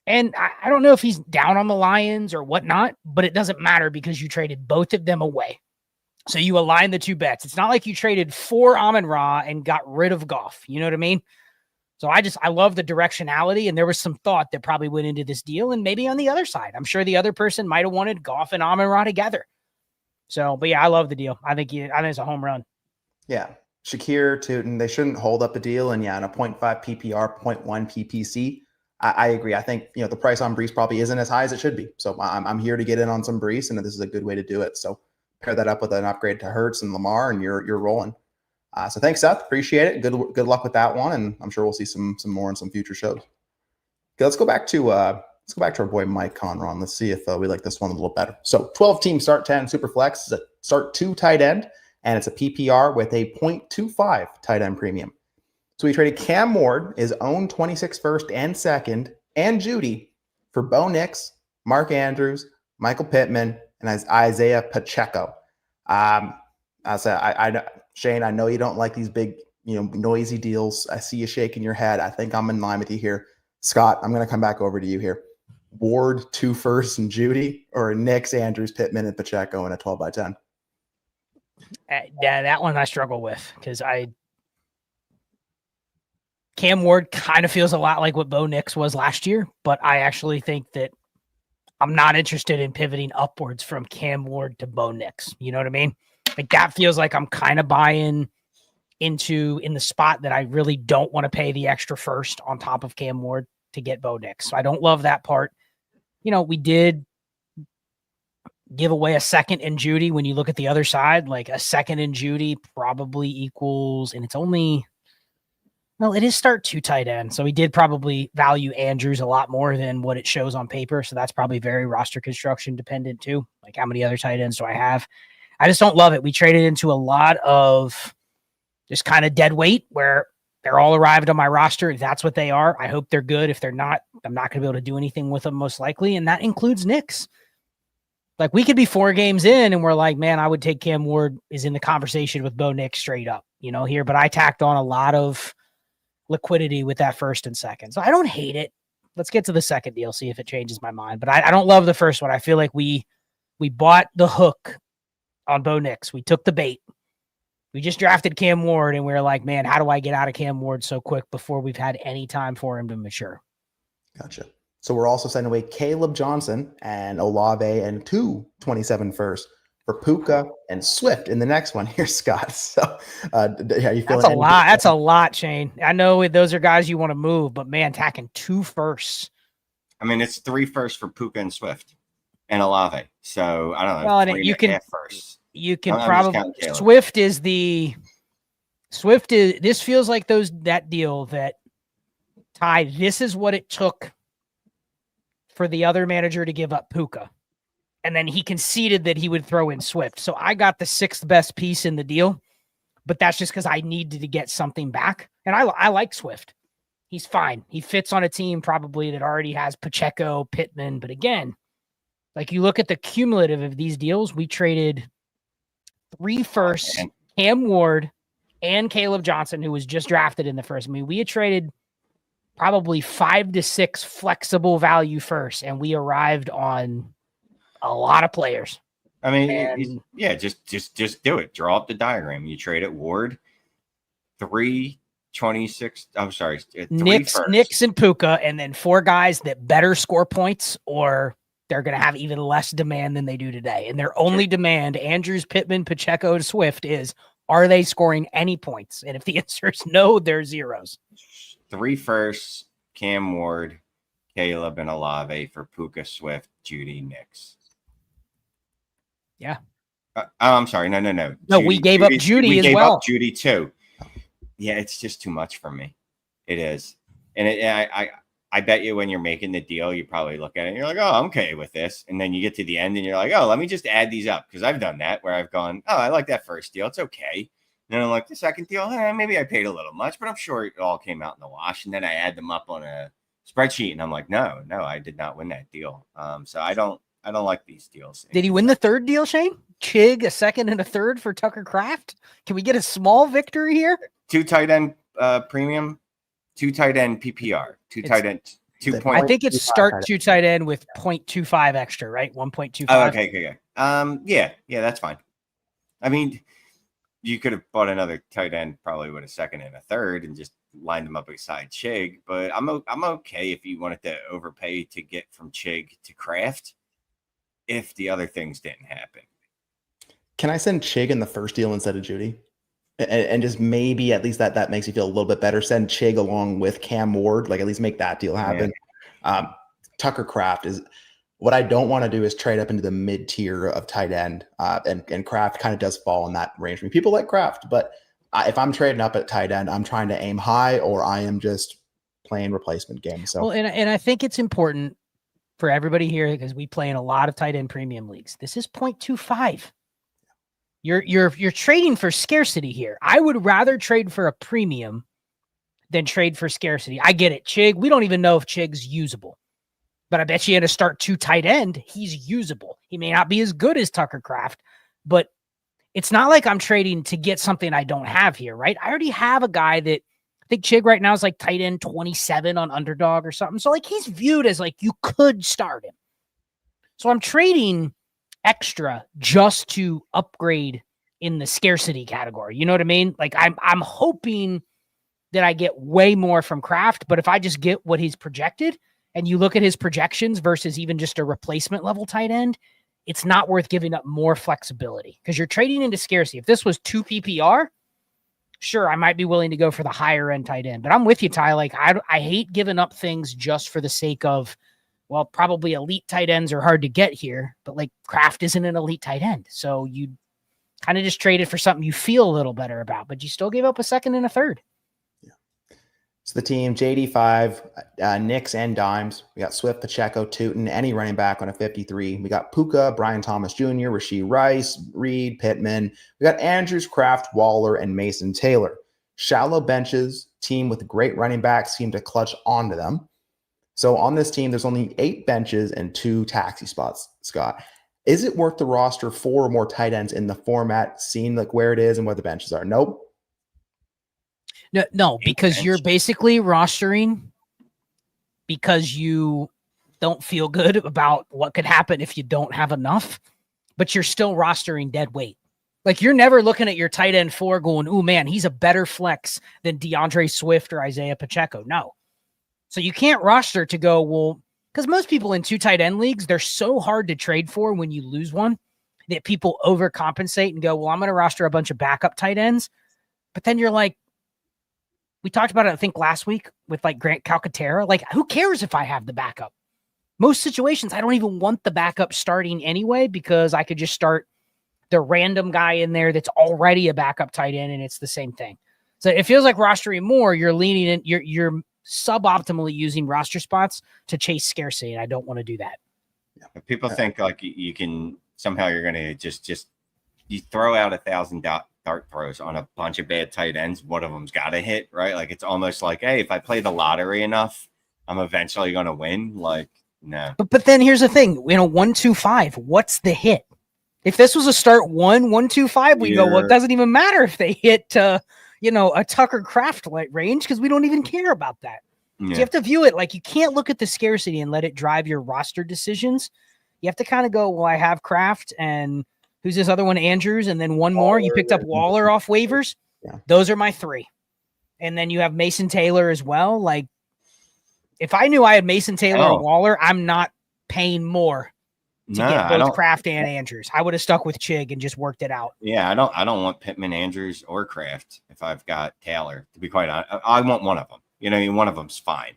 and I don't know if he's down on the Lions or whatnot, but it doesn't matter because you traded both of them away. So you align the 2 bets. It's not like you traded for Amon-Ra and got rid of Goff. You know what I mean? So I love the directionality, and there was some thought that probably went into this deal, and maybe on the other side, I'm sure the other person might have wanted Goff and Amon-Ra together. So, but yeah, I love the deal. I think it's a home run. Yeah. Shakir, Tootin, they shouldn't hold up a deal. And yeah, in a 0.5 PPR, 0.1 PPC, I agree. I think, the price on Brees probably isn't as high as it should be. So I'm here to get in on some Brees, and this is a good way to do it. So pair that up with an upgrade to Hurts and Lamar, and you're rolling. So thanks, Seth. Appreciate it. Good luck with that one, and I'm sure we'll see some more in some future shows. Okay, let's go back to our boy Mike Conron. Let's see if we like this one a little better. So 12-team start 10 super flex is a start 2 tight end, and it's a PPR with a 0.25 tight end premium. So we traded Cam Ward, his own 26 first and second, and Judy for Bo Nix, Mark Andrews, Michael Pittman, and Isaiah Pacheco. Shane, I know you don't like these big, noisy deals. I see you shaking your head. I think I'm in line with you here. Scott, I'm going to come back over to you here. Ward, 2 firsts and Judy, or Nix, Andrews, Pittman, and Pacheco in a 12x10? Yeah, that one I struggle with because Cam Ward kind of feels a lot like what Bo Nix was last year, but I actually think that I'm not interested in pivoting upwards from Cam Ward to Bo Nix. You know what I mean? Like that feels like I'm kind of buying into in the spot that I really don't want to pay the extra first on top of Cam Ward to get Bo Nix. So I don't love that part. We did give away a second in Judy. When you look at the other side, like a second in Judy probably equals, and it's only, well, it is start 2 tight end. So we did probably value Andrews a lot more than what it shows on paper. So that's probably very roster construction dependent too. Like how many other tight ends do I have? I just don't love it. We traded into a lot of just kind of dead weight where they're all arrived on my roster. That's what they are. I hope they're good. If they're not, I'm not going to be able to do anything with them most likely. And that includes Nix. Like we could be 4 games in and we're like, man, I would take Cam Ward is in the conversation with Bo Nix straight up, here, but I tacked on a lot of liquidity with that first and second. So I don't hate it. Let's get to the second deal, see if it changes my mind. But I don't love the first one. I feel like we bought the hook on Bo Nix. We took the bait. We just drafted Cam Ward and we were like, man, how do I get out of Cam Ward so quick before we've had any time for him to mature? Gotcha. So we're also sending away Caleb Johnson and Olave and 2 27 first for Puka and Swift in the next one here, Scott. So you feeling that's a lot. That's a lot, Shane. I know those are guys you want to move, but man, tacking 2 firsts. I mean, it's 3 firsts for Puka and Swift and Olave. So I don't know. Well, and you can probably Swift is this feels like that deal that Ty, this is what it took for the other manager to give up Puka. And then he conceded that he would throw in Swift. So I got the 6th best piece in the deal, but that's just because I needed to get something back. And I like Swift. He's fine. He fits on a team probably that already has Pacheco, Pittman. But again, like you look at the cumulative of these deals, we traded 3 firsts, Cam Ward, and Caleb Johnson, who was just drafted in the first. I mean, we had traded probably 5 to 6 flexible value first, and we arrived on a lot of players. I mean, just do it. Draw up the diagram. You trade it Ward, 326. I'm sorry, Knicks and Puka, and then 4 guys that better score points, or they're going to have even less demand than they do today. And their only demand, Andrews, Pittman, Pacheco, and Swift, is are they scoring any points? And if the answer is no, they're zeros. 3 firsts, Cam Ward, Caleb, and Olave for Puka, Swift, Judy, Knicks. Yeah. I'm sorry. No. No, Judy, we gave up Judy as well. We gave up Judy too. Yeah, it's just too much for me. It is. And I bet you when you're making the deal, you probably look at it and you're like, oh, I'm okay with this. And then you get to the end and you're like, oh, let me just add these up. Because I've done that where I've gone, oh, I like that first deal. It's okay. And then I'm like, the second deal, maybe I paid a little much, but I'm sure it all came out in the wash. And then I add them up on a spreadsheet and I'm like, no, I did not win that deal. So I don't like these deals. Did he win the 3rd deal, Shane? Chig, a 2nd and a 3rd for Tucker Kraft? Can we get a small victory here? 2 tight end premium, 2 tight end PPR, 2 tight end, 2 point. I think it's start 2 tight end with 0.25 extra, right? 1.25. Oh, okay. Yeah, that's fine. I mean, you could have bought another tight end probably with a 2nd and a 3rd and just lined them up beside Chig, but I'm okay if you wanted to overpay to get from Chig to Kraft if the other things didn't happen. Can I send Chig in the first deal instead of Judy? And just maybe at least that makes you feel a little bit better. Send Chig along with Cam Ward, like at least make that deal happen. Yeah. Tucker Kraft is what I don't want to do is trade up into the mid tier of tight end. And Kraft kind of does fall in that range. I mean, people like Kraft, but if I'm trading up at tight end, I'm trying to aim high or I am just playing replacement game. So, well, and I think it's important for everybody here because we play in a lot of tight end premium leagues. This is 0.25. You're trading for scarcity here. I would rather trade for a premium than trade for scarcity. I get it. Chig, we don't even know if Chig's usable, but I bet you in a start 2 tight end, he's usable. He may not be as good as Tucker Kraft, but it's not like I'm trading to get something I don't have here, right? I already have a guy that I think Chig right now is like tight end 27 on Underdog or something. So like he's viewed as like you could start him. So I'm trading extra just to upgrade in the scarcity category. You know what I mean? Like I'm hoping that I get way more from Kraft, but if I just get what he's projected and you look at his projections versus even just a replacement level tight end, it's not worth giving up more flexibility because you're trading into scarcity. If this was 2 PPR, sure, I might be willing to go for the higher end tight end, but I'm with you, Ty. Like I hate giving up things just for the sake of, well, probably elite tight ends are hard to get here, but like Kraft isn't an elite tight end. So you kind of just traded for something you feel a little better about, but you still gave up a 2nd and a 3rd. Yeah. So the team, JD5, Knicks and Dimes. We got Swift, Pacheco, Tootin, any running back on a 53. We got Puka, Brian Thomas Jr., Rashee Rice, Reed, Pittman. We got Andrews, Kraft, Waller, and Mason Taylor. Shallow benches, team with great running backs seem to clutch onto them. So on this team, there's only 8 benches and 2 taxi spots, Scott. Is it worth the roster 4 or more tight ends in the format, seeing like where it is and where the benches are? Nope. No, because you're basically rostering because you don't feel good about what could happen if you don't have enough, but you're still rostering dead weight. Like you're never looking at your tight end 4 going, oh man, he's a better flex than DeAndre Swift or Isaiah Pacheco. No. So you can't roster to go, well, because most people in 2 tight end leagues, they're so hard to trade for when you lose one that people overcompensate and go, well, I'm going to roster a bunch of backup tight ends. But then you're like, we talked about it, I think last week with like Grant Calcaterra. Like, who cares if I have the backup? Most situations, I don't even want the backup starting anyway, because I could just start the random guy in there that's already a backup tight end and it's the same thing. So it feels like rostering more, you're leaning in, you're suboptimally using roster spots to chase scarcity, and I don't want to do that. Yeah. If people think like you can somehow you're gonna just you throw out 1,000 dart throws on a bunch of bad tight ends, one of them's got to hit, right? Like it's almost like, hey, if I play the lottery enough, I'm eventually gonna win. Like, no. But then here's the thing, 1-2-5. What's the hit? If this was a start 1-1-2-5, we go, well, it doesn't even matter if they hit a Tucker Kraft range because we don't even care about that. Yeah. So you have to view it like you can't look at the scarcity and let it drive your roster decisions. You have to kind of go, well, I have Kraft and who's this other one, Andrews, and then one more. You picked up Waller off waivers. Yeah. Those are my 3. And then you have Mason Taylor as well. Like, if I knew I had Mason Taylor or Waller, I'm not paying more to get both Kraft and Andrews. I would have stuck with Chig and just worked it out. Yeah, I don't want Pittman, Andrews, or Kraft if I've got Taylor. To be quite honest, I want one of them. One of them's fine,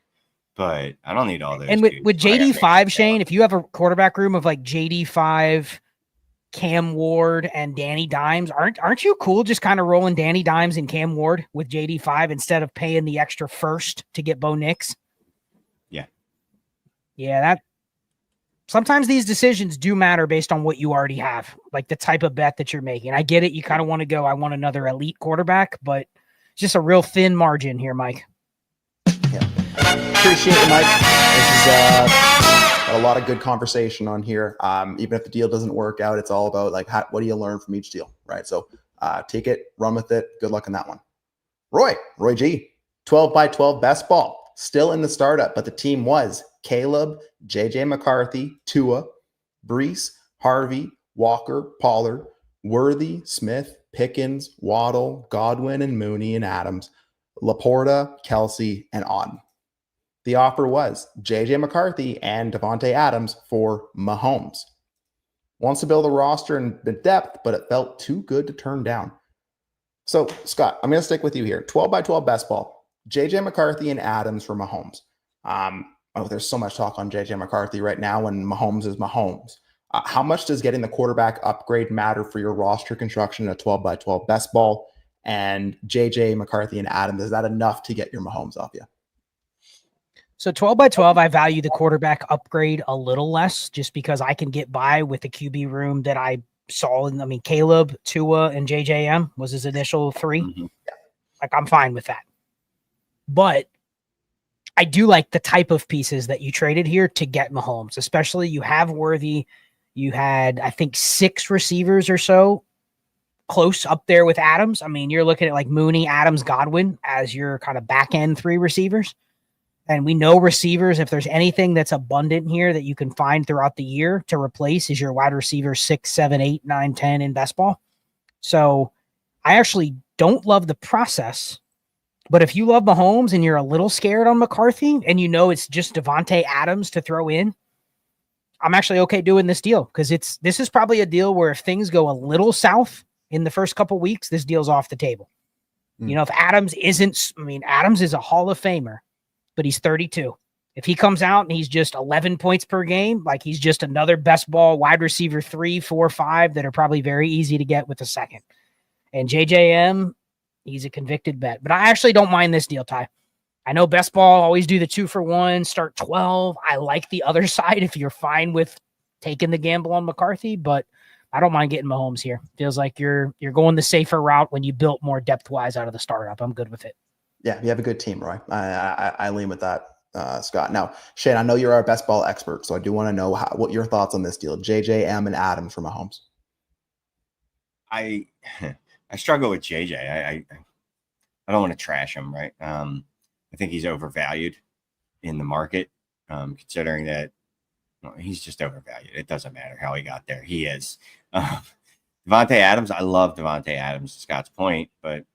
but I don't need all those. And with JD5, Shane, if you have a quarterback room of like JD5, Cam Ward, and Danny Dimes, aren't you cool just kind of rolling Danny Dimes and Cam Ward with JD5 instead of paying the extra first to get Bo Nix? Yeah, that sometimes these decisions do matter based on what you already have, like the type of bet that you're making. I get it. You kind of want to go, I want another elite quarterback, but it's just a real thin margin here, Mike. Yeah. Appreciate it, Mike. This is a lot of good conversation on here. Even if the deal doesn't work out, it's all about like, what do you learn from each deal, right? So take it, run with it. Good luck on that one. Roy G, 12 by 12 best ball. Still in the startup, but the team was Caleb, JJ McCarthy, Tua, Brees, Harvey, Walker, Pollard, Worthy, Smith, Pickens, Waddle, Godwin, and Mooney and Adams, Laporta, Kelsey, and Auden. The offer was JJ McCarthy and Devontae Adams for Mahomes. Wants to build a roster in the depth, but it felt too good to turn down. So, Scott, I'm going to stick with you here. 12 by 12 best ball. JJ McCarthy and Adams for Mahomes. There's so much talk on JJ McCarthy right now, and Mahomes is Mahomes. How much does getting the quarterback upgrade matter for your roster construction in a 12 by 12 best ball? And JJ McCarthy and Adams, is that enough to get your Mahomes off you? So 12 by 12, I value the quarterback upgrade a little less just because I can get by with the QB room that I saw. Caleb, Tua, and JJM was his initial 3. Mm-hmm. Like, I'm fine with that. But I do like the type of pieces that you traded here to get Mahomes, especially you have Worthy. You had, I think, 6 receivers or so close up there with Adams. You're looking at like Mooney, Adams, Godwin as your kind of back end 3 receivers. And we know receivers, if there's anything that's abundant here that you can find throughout the year to replace is your wide receiver 6, 7, 8, 9, 10 in best ball. So I actually don't love the process. But if you love Mahomes and you're a little scared on McCarthy and you know it's just Devontae Adams to throw in, I'm actually okay doing this deal because this is probably a deal where if things go a little south in the first couple weeks, this deal's off the table. If Adams Adams is a Hall of Famer, but he's 32. If he comes out and he's just 11 points per game, like he's just another best ball wide receiver 3, 4, 5 that are probably very easy to get with a second. And JJM, he's a convicted bet. But I actually don't mind this deal, Ty. I know best ball always do the 2-for-1, start 12. I like the other side if you're fine with taking the gamble on McCarthy, but I don't mind getting Mahomes here. Feels like you're going the safer route when you built more depth-wise out of the startup. I'm good with it. Yeah, you have a good team, Roy. I lean with that, Scott. Now, Shane, I know you're our best ball expert, so I do want to know what your thoughts on this deal. JJ, M, and Adams for Mahomes. I struggle with JJ. I don't want to trash him, right? I think he's overvalued in the market, considering that he's just overvalued. It doesn't matter how he got there. He is. Devontae Adams, I love Devontae Adams, to Scott's point, but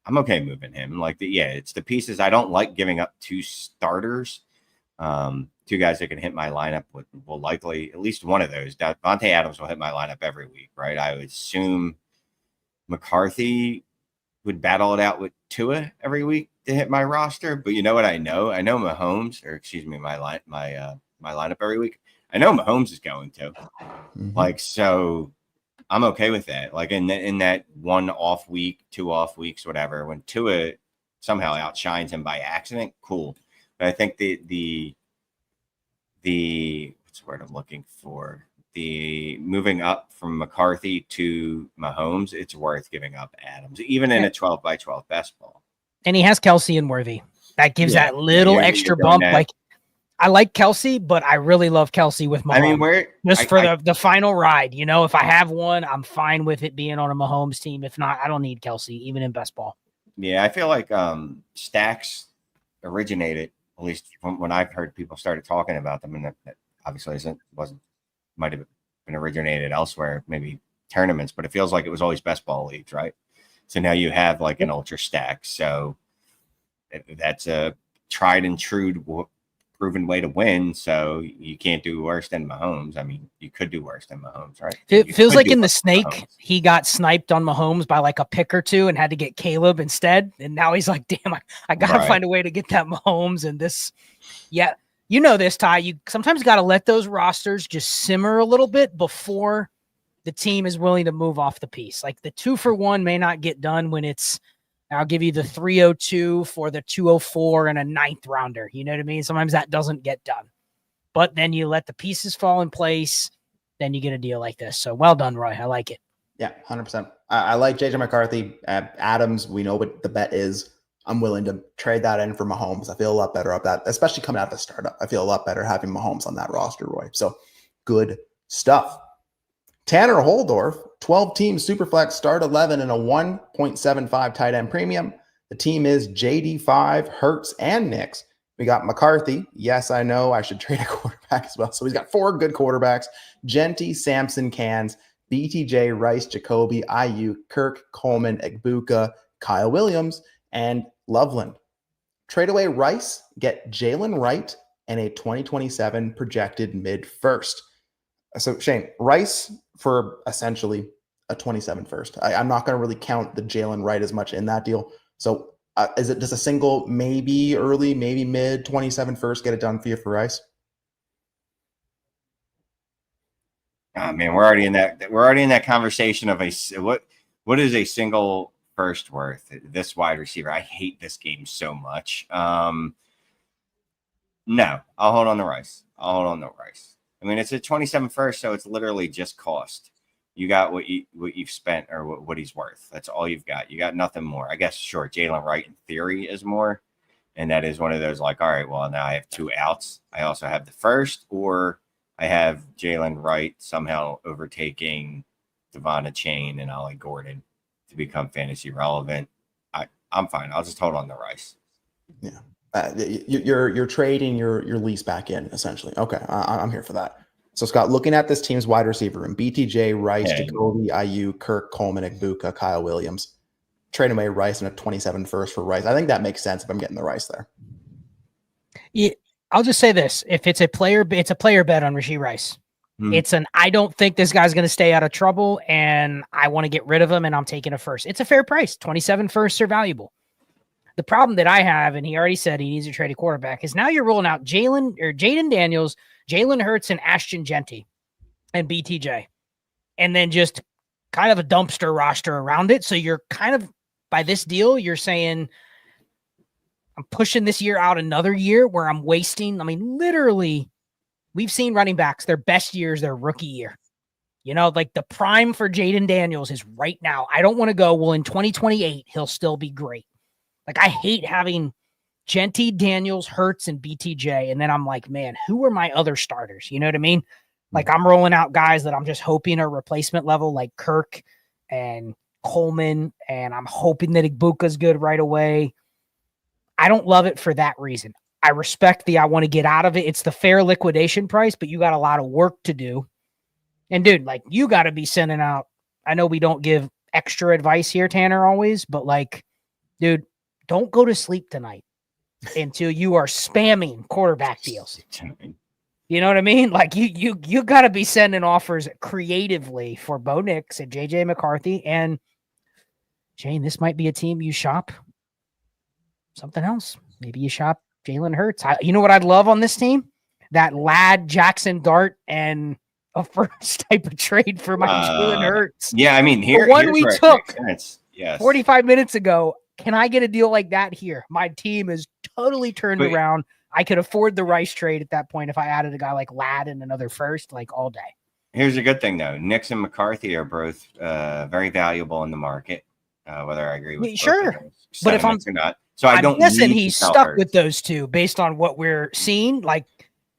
I'm okay moving him. It's the pieces. I don't like giving up 2 starters. 2 guys that can hit my lineup will likely, at least one of those. Devontae Adams will hit my lineup every week, right? I would assume McCarthy would battle it out with Tua every week to hit my roster. But you know what I know? I know Mahomes, or excuse me, my lineup every week. I know Mahomes is going to. Mm-hmm. So I'm okay with that. In that 1 off week, 2 off weeks, whatever, when Tua somehow outshines him by accident, cool. But I think the what's the word I'm looking for? The moving up from McCarthy to Mahomes, it's worth giving up Adams, even in a 12 by 12 best ball. And he has Kelsey and Worthy. That gives that little extra bump. Like, I like Kelsey, but I really love Kelsey with Mahomes. For the final ride, you know, if I have one, I'm fine with it being on a Mahomes team. If not, I don't need Kelsey, even in best ball. Yeah, I feel like stacks originated, at least when I've heard people started talking about them, and that obviously might have been originated elsewhere, maybe tournaments, but it feels like it was always best ball leagues, right? So now you have like an ultra stack. So that's a tried and true proven way to win. So you can't do worse than Mahomes. I mean, you could do worse than Mahomes, right? It feels like in the snake, he got sniped on Mahomes by like a pick or two and had to get Caleb instead. And now he's like, damn, I got to find a way to get that Mahomes and this. Yeah. You know this, Ty. You sometimes got to let those rosters just simmer a little bit before the team is willing to move off the piece. Like the 2-for-1 may not get done when it's, I'll give you the 302 for the 204 and a 9th rounder. You know what I mean? Sometimes that doesn't get done. But then you let the pieces fall in place, then you get a deal like this. So well done, Roy. I like it. Yeah, 100%. I like JJ McCarthy. Adams, we know what the bet is. I'm willing to trade that in for Mahomes. I feel a lot better about that, especially coming out of the startup. I feel a lot better having Mahomes on that roster, Roy. So good stuff. Tanner Holdorf, 12-team Superflex, start 11 and a 1.75 tight end premium. The team is JD5, Hurts, and Knicks. We got McCarthy. Yes, I know I should trade a quarterback as well. So he's got 4 good quarterbacks. Genty, Sampson, Cans, BTJ, Rice, Jacoby, Ayuk, Kirk, Coleman, Egbuka, Kyle Williams, and Loveland. Trade away Rice, get Jalen Wright, and a 2027 projected mid-first. So Shane, Rice for essentially a 27 first. I'm not going to really count the Jalen Wright as much in that deal. So is it just a single, maybe early, maybe mid 27 first, get it done for you for Rice? Oh man, we're already in that conversation of what is a single first worth? This wide receiver. I hate this game so much. No, I'll hold on to Rice. I mean, it's a 27 first, so it's literally just cost. You got what you've spent or what he's worth. That's all you've got. You got nothing more. I guess, sure, Jalen Wright in theory is more. And that is one of those like, all right, well, now I have 2 outs. I also have the first, or I have Jalen Wright somehow overtaking Devonta Chain and Ollie Gordon to become fantasy relevant. I'm fine. I'll just hold on to Rice. Yeah. You're trading your lease back in, essentially. Okay, I'm here for that. So, Scott, looking at this team's wide receiver room, BTJ, Rice, Jacoby, Ayuk, Kirk, Coleman, Egbuka, Kyle Williams. Trading away Rice and a 27 first for Rice. I think that makes sense if I'm getting the Rice there. Yeah, I'll just say this. If it's a player bet on Rashee Rice. It's I don't think this guy's going to stay out of trouble, and I want to get rid of him, and I'm taking a first. It's a fair price. 27 firsts are valuable. The problem that I have, and he already said he needs to trade a quarterback, is now you're rolling out Jaden Daniels, Jalen Hurts, and Ashton Genty and BTJ, and then just kind of a dumpster roster around it. So you're kind of, by this deal, you're saying I'm pushing this year out another year where I'm wasting. I mean, literally, we've seen running backs, their best years, their rookie year. You know, like the prime for Jaden Daniels is right now. I don't want to go, well, in 2028, he'll still be great. Like, I hate having Genty, Daniels, Hurts, and BTJ. And then I'm like, man, who are my other starters? You know what I mean? Like, I'm rolling out guys that I'm just hoping are replacement level, like Kirk and Coleman. And I'm hoping that Egbuka's good right away. I don't love it for that reason. I respect I want to get out of it. It's the fair liquidation price, but you got a lot of work to do. And dude, like, you got to be sending out. I know we don't give extra advice here, Tanner, always, but like, dude, don't go to sleep tonight until you are spamming quarterback deals. You know what I mean? Like you got to be sending offers creatively for Bo Nix and JJ McCarthy. And Shane, this might be a team you shop something else. Maybe you shop Jalen Hurts. You know what I'd love on this team? That Ladd, Jackson Dart, and a first type of trade for my Jalen Hurts. Yeah, I mean, the one we took 45 minutes ago. Can I get a deal like that here? My team is totally turned around. I could afford the Rice trade at that point if I added a guy like Ladd and another first, like all day. Here's a good thing, though. Nix and McCarthy are both very valuable in the market, whether I agree with both Sure. of those But if I'm or not. So I don't guessing need he's to sell stuck Hurts. with those two based on what we're seeing. Like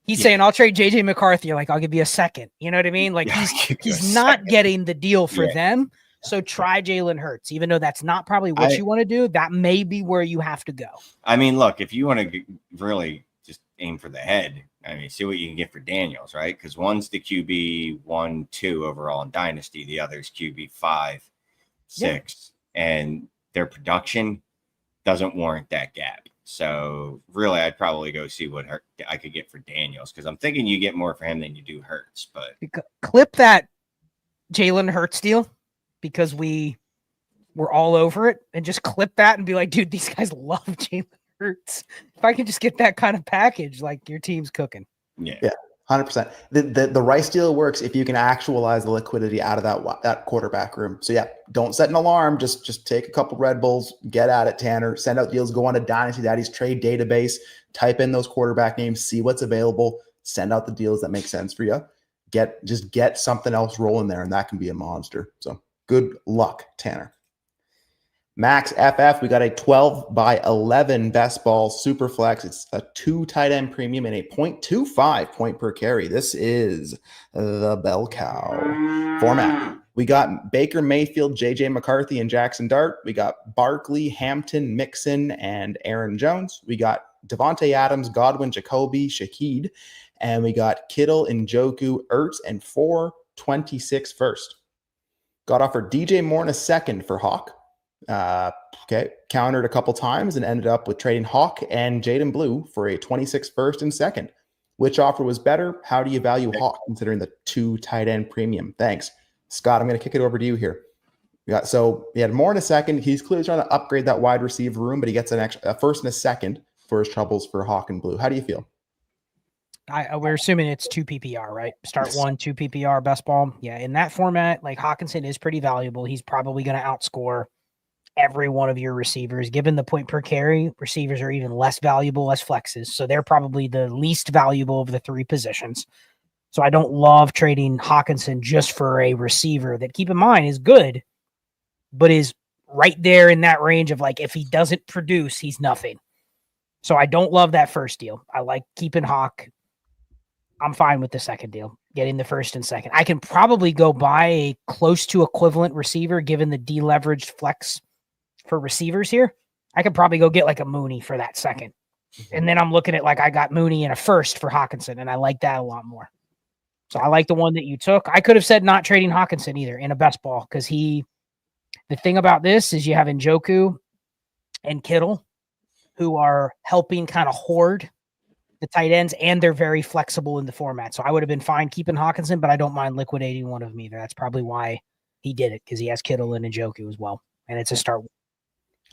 he's saying, I'll trade JJ McCarthy. Like I'll give you a second. You know what I mean? Like he's not getting the deal for them. So try Jalen Hurts, even though that's not probably what you want to do. That may be where you have to go. I mean, look, if you want to really just aim for the head, I mean, see what you can get for Daniels, right? Because one's the QB 1-2 overall in Dynasty, the other's QB 5-6, and their production doesn't warrant that gap. So really, I'd probably go see what I could get for Daniels, because I'm thinking you get more for him than you do Hurts. But clip that Jalen Hurts deal, because we're all over it, and just clip that and be like, dude, these guys love Jalen Hurts. If I can just get that kind of package, like your team's cooking. Yeah. 100%. The Rice deal works if you can actualize the liquidity out of that quarterback room. So yeah, don't set an alarm. Just take a couple Red Bulls, get at it, Tanner. Send out deals. Go on to Dynasty Daddy's trade database. Type in those quarterback names. See what's available. Send out the deals that make sense for you. Just get something else rolling there, and that can be a monster. So good luck, Tanner. Max FF, we got a 12/11 best ball super flex. It's a 2 tight end premium and a 0.25 point per carry. This is the bell cow format. We got Baker Mayfield, JJ McCarthy, and Jackson Dart. We got Barkley, Hampton, Mixon, and Aaron Jones. We got Devontae Adams, Godwin, Jacoby, Shaheed, and we got Kittle, Njoku, Ertz, and 426 first. Got offered DJ Moore in a second for Hawk. Countered a couple times and ended up with trading Hawk and Jaden Blue for a 26 first and second. Which offer was better? How do you value Hawk considering the 2 tight end premium? Thanks. Scott, I'm going to kick it over to you here. So he had Moore in a second. He's clearly trying to upgrade that wide receiver room, but he gets a first and a second for his troubles for Hawk and Blue. How do you feel? We're assuming it's 2 PPR, right? Start 1, 2 PPR best ball. Yeah, in that format, like Hawkinson is pretty valuable. He's probably going to outscore every one of your receivers. Given the point per carry, receivers are even less valuable as flexes. So they're probably the least valuable of the 3 positions. So I don't love trading Hawkinson just for a receiver that, keep in mind, is good, but is right there in that range of like, if he doesn't produce, he's nothing. So I don't love that first deal. I like keeping Hawk. I'm fine with the second deal, getting the first and second. I can probably go buy a close to equivalent receiver given the deleveraged flex for receivers here. I could probably go get like a Mooney for that second. And then I'm looking at like I got Mooney and a first for Hawkinson, and I like that a lot more. So I like the one that you took. I could have said not trading Hawkinson either in a best ball, because the thing about this is you have Njoku and Kittle who are helping kind of hoard the tight ends, and they're very flexible in the format. So I would have been fine keeping Hawkinson, but I don't mind liquidating one of them either. That's probably why he did it, because he has Kittle and Njoku as well. And it's a start.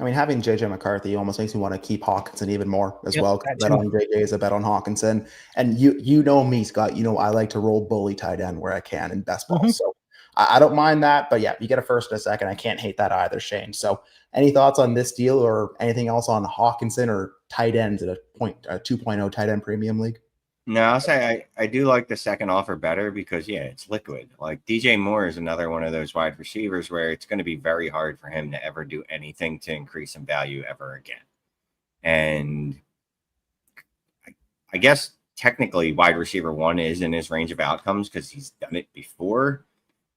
I mean, having JJ McCarthy almost makes me want to keep Hawkinson even more as well. Bet on JJ is a bet on Hawkinson. And you know me, Scott, I like to roll bully tight end where I can in best ball. Mm-hmm. So I don't mind that. But yeah, you get a first and a second. I can't hate that either, Shane. So any thoughts on this deal or anything else on Hawkinson or tight ends at a 2.0 tight end premium league? No, I'll say I do like the second offer better because, yeah, it's liquid. Like DJ Moore is another one of those wide receivers where it's going to be very hard for him to ever do anything to increase in value ever again. And I guess technically wide receiver 1 is in his range of outcomes because he's done it before.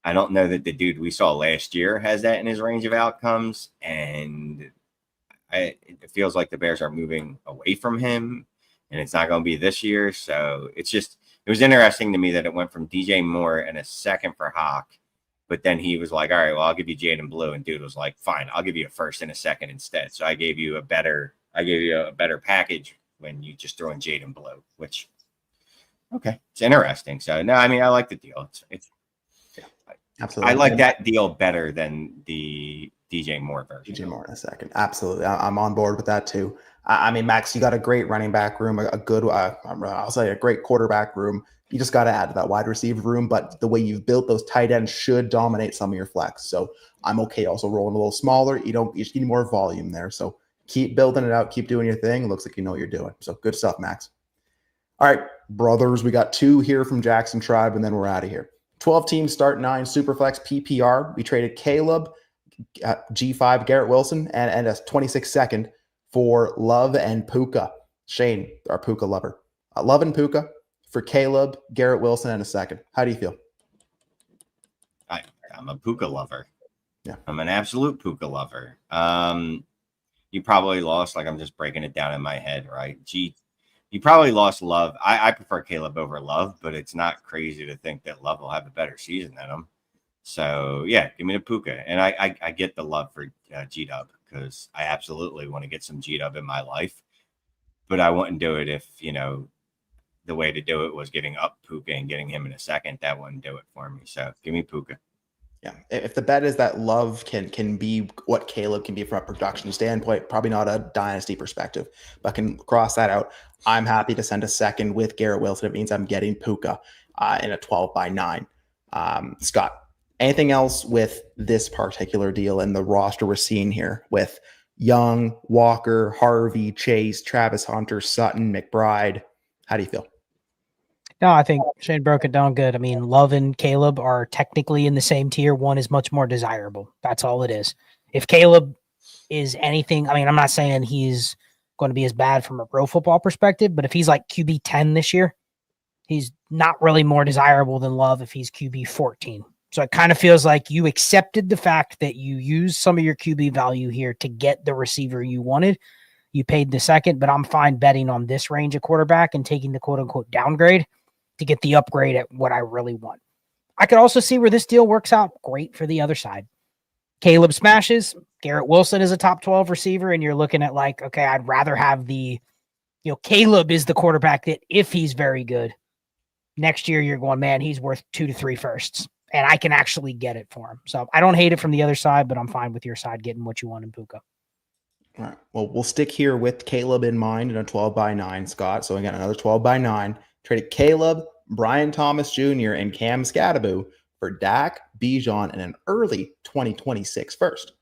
I don't know that the dude we saw last year has that in his range of outcomes. And it feels like the Bears are moving away from him. And it's not going to be this year. So it was interesting to me that it went from DJ Moore and a second for Hawk. But then he was like, all right, well, I'll give you Jaden Blue. And dude was like, fine, I'll give you a first and a second instead. So I gave you a better package when you just throw in Jaden Blue, which, okay, it's interesting. So no, I mean, I like the deal. Absolutely. I like that deal better than the DJ Moore version. DJ Moore in a second. Absolutely. I'm on board with that too. I mean, Max, you got a great running back room, a good, I'll say a great quarterback room. You just got to add to that wide receiver room, but the way you've built those tight ends should dominate some of your flex. So I'm okay also rolling a little smaller. You just need more volume there. So keep building it out. Keep doing your thing. It looks like you know what you're doing. So good stuff, Max. All right, brothers, we got 2 here from Jackson Tribe, and then we're out of here. 12 teams, start 9, Superflex PPR. We traded Caleb, G5, Garrett Wilson, and a 26-second for Love and Puka. Shane, our Puka lover. Love and Puka for Caleb, Garrett Wilson, and a second. How do you feel? I'm a Puka lover. Yeah. I'm an absolute Puka lover. You probably lost, like I'm just breaking it down in my head, right? You probably lost Love. I prefer Caleb over Love, but it's not crazy to think that Love will have a better season than him. So, yeah, give me the Puka. And I get the love for G-Dub because I absolutely want to get some G-Dub in my life. But I wouldn't do it if, the way to do it was giving up Puka and getting him in a second. That wouldn't do it for me. So, give me Puka. Yeah, if the bet is that Love can be what Caleb can be from a production standpoint, probably not a dynasty perspective, but can cross that out. I'm happy to send a second with Garrett Wilson. It means I'm getting Puka in a 12-by-9. Scott, anything else with this particular deal and the roster we're seeing here with Young, Walker, Harvey, Chase, Travis Hunter, Sutton, McBride? How do you feel? No, I think Shane broke it down good. I mean, Love and Caleb are technically in the same tier. One is much more desirable. That's all it is. If Caleb is anything, I mean, I'm not saying he's going to be as bad from a pro football perspective, but if he's like QB 10 this year, he's not really more desirable than Love if he's QB 14. So it kind of feels like you accepted the fact that you used some of your QB value here to get the receiver you wanted. You paid the second, but I'm fine betting on this range of quarterback and taking the quote unquote downgrade to get the upgrade at what I really want. I could also see where this deal works out great for the other side. Caleb smashes. Garrett Wilson is a top 12 receiver, and you're looking at like, okay, I'd rather have Caleb is the quarterback that if he's very good, next year you're going, man, he's worth 2 to 3 firsts, and I can actually get it for him. So I don't hate it from the other side, but I'm fine with your side getting what you want in Puka. All right. Well, we'll stick here with Caleb in mind in a 12-by-9, Scott. So again, another 12-by-9. Traded Caleb, Brian Thomas Jr., and Cam Scadaboo for Dak, Bijan, and an early 2026 first.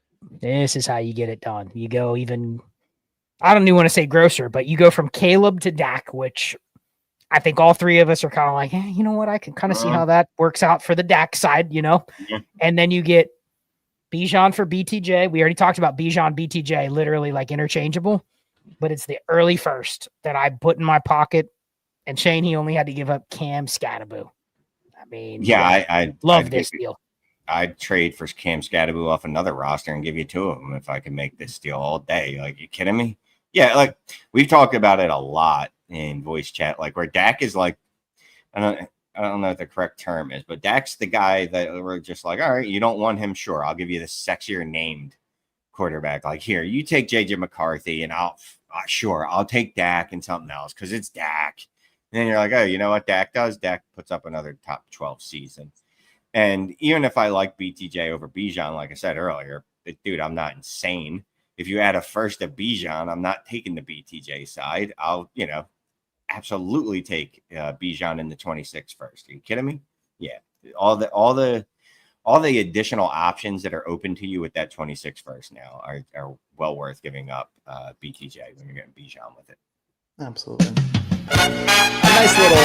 This is how you get it done. You go even, I don't even want to say grosser, but you go from Caleb to Dak, which I think all three of us are kind of like, you know what? I can kind of see how that works out for the Dak side, Yeah. And then you get Bijan for BTJ. We already talked about Bijan, BTJ, literally like interchangeable, but it's the early first that I put in my pocket. And Shane, he only had to give up Cam Scadaboo. I mean, I love this deal. I'd trade for Cam Scadaboo off another roster and give you 2 of them if I could make this deal all day. Like, you kidding me? Yeah, like we've talked about it a lot in voice chat, like where Dak is like, I don't know what the correct term is, but Dak's the guy that we're just like, all right, you don't want him, sure, I'll give you the sexier named quarterback. Like, here, you take JJ McCarthy, and I'll take Dak and something else because it's Dak. And then you're like, oh, you know what Dak does? Dak puts up another top 12 season. And even if I like BTJ over Bijan, like I said earlier, dude, I'm not insane. If you add a first to Bijan, I'm not taking the BTJ side. I'll, absolutely take Bijan in the 26 first. Are you kidding me? Yeah. All the additional options that are open to you with that 26 first now are well worth giving up BTJ when you're getting Bijan with it. Absolutely. A nice little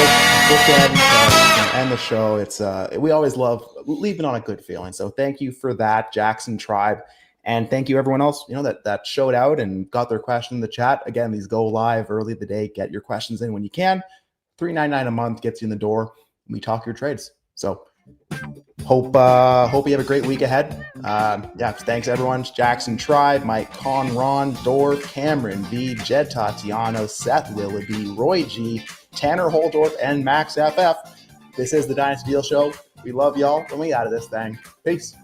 bookend to end the show. It's we always love leaving on a good feeling. So thank you for that, Jackson Tribe. And thank you everyone else, that showed out and got their question in the chat. Again, these go live early of the day. Get your questions in when you can. $3.99 a month gets you in the door. And we talk your trades. So hope you have a great week ahead. Thanks everyone. Jackson Tribe, Mike Con, Ron, Dorf, Cameron V, Jed Tatiano, Seth Willoughby, Roy G, Tanner Holdorf, and Max FF. This is the Dynasty Deal Show. We love y'all, and we out of this thing. Peace.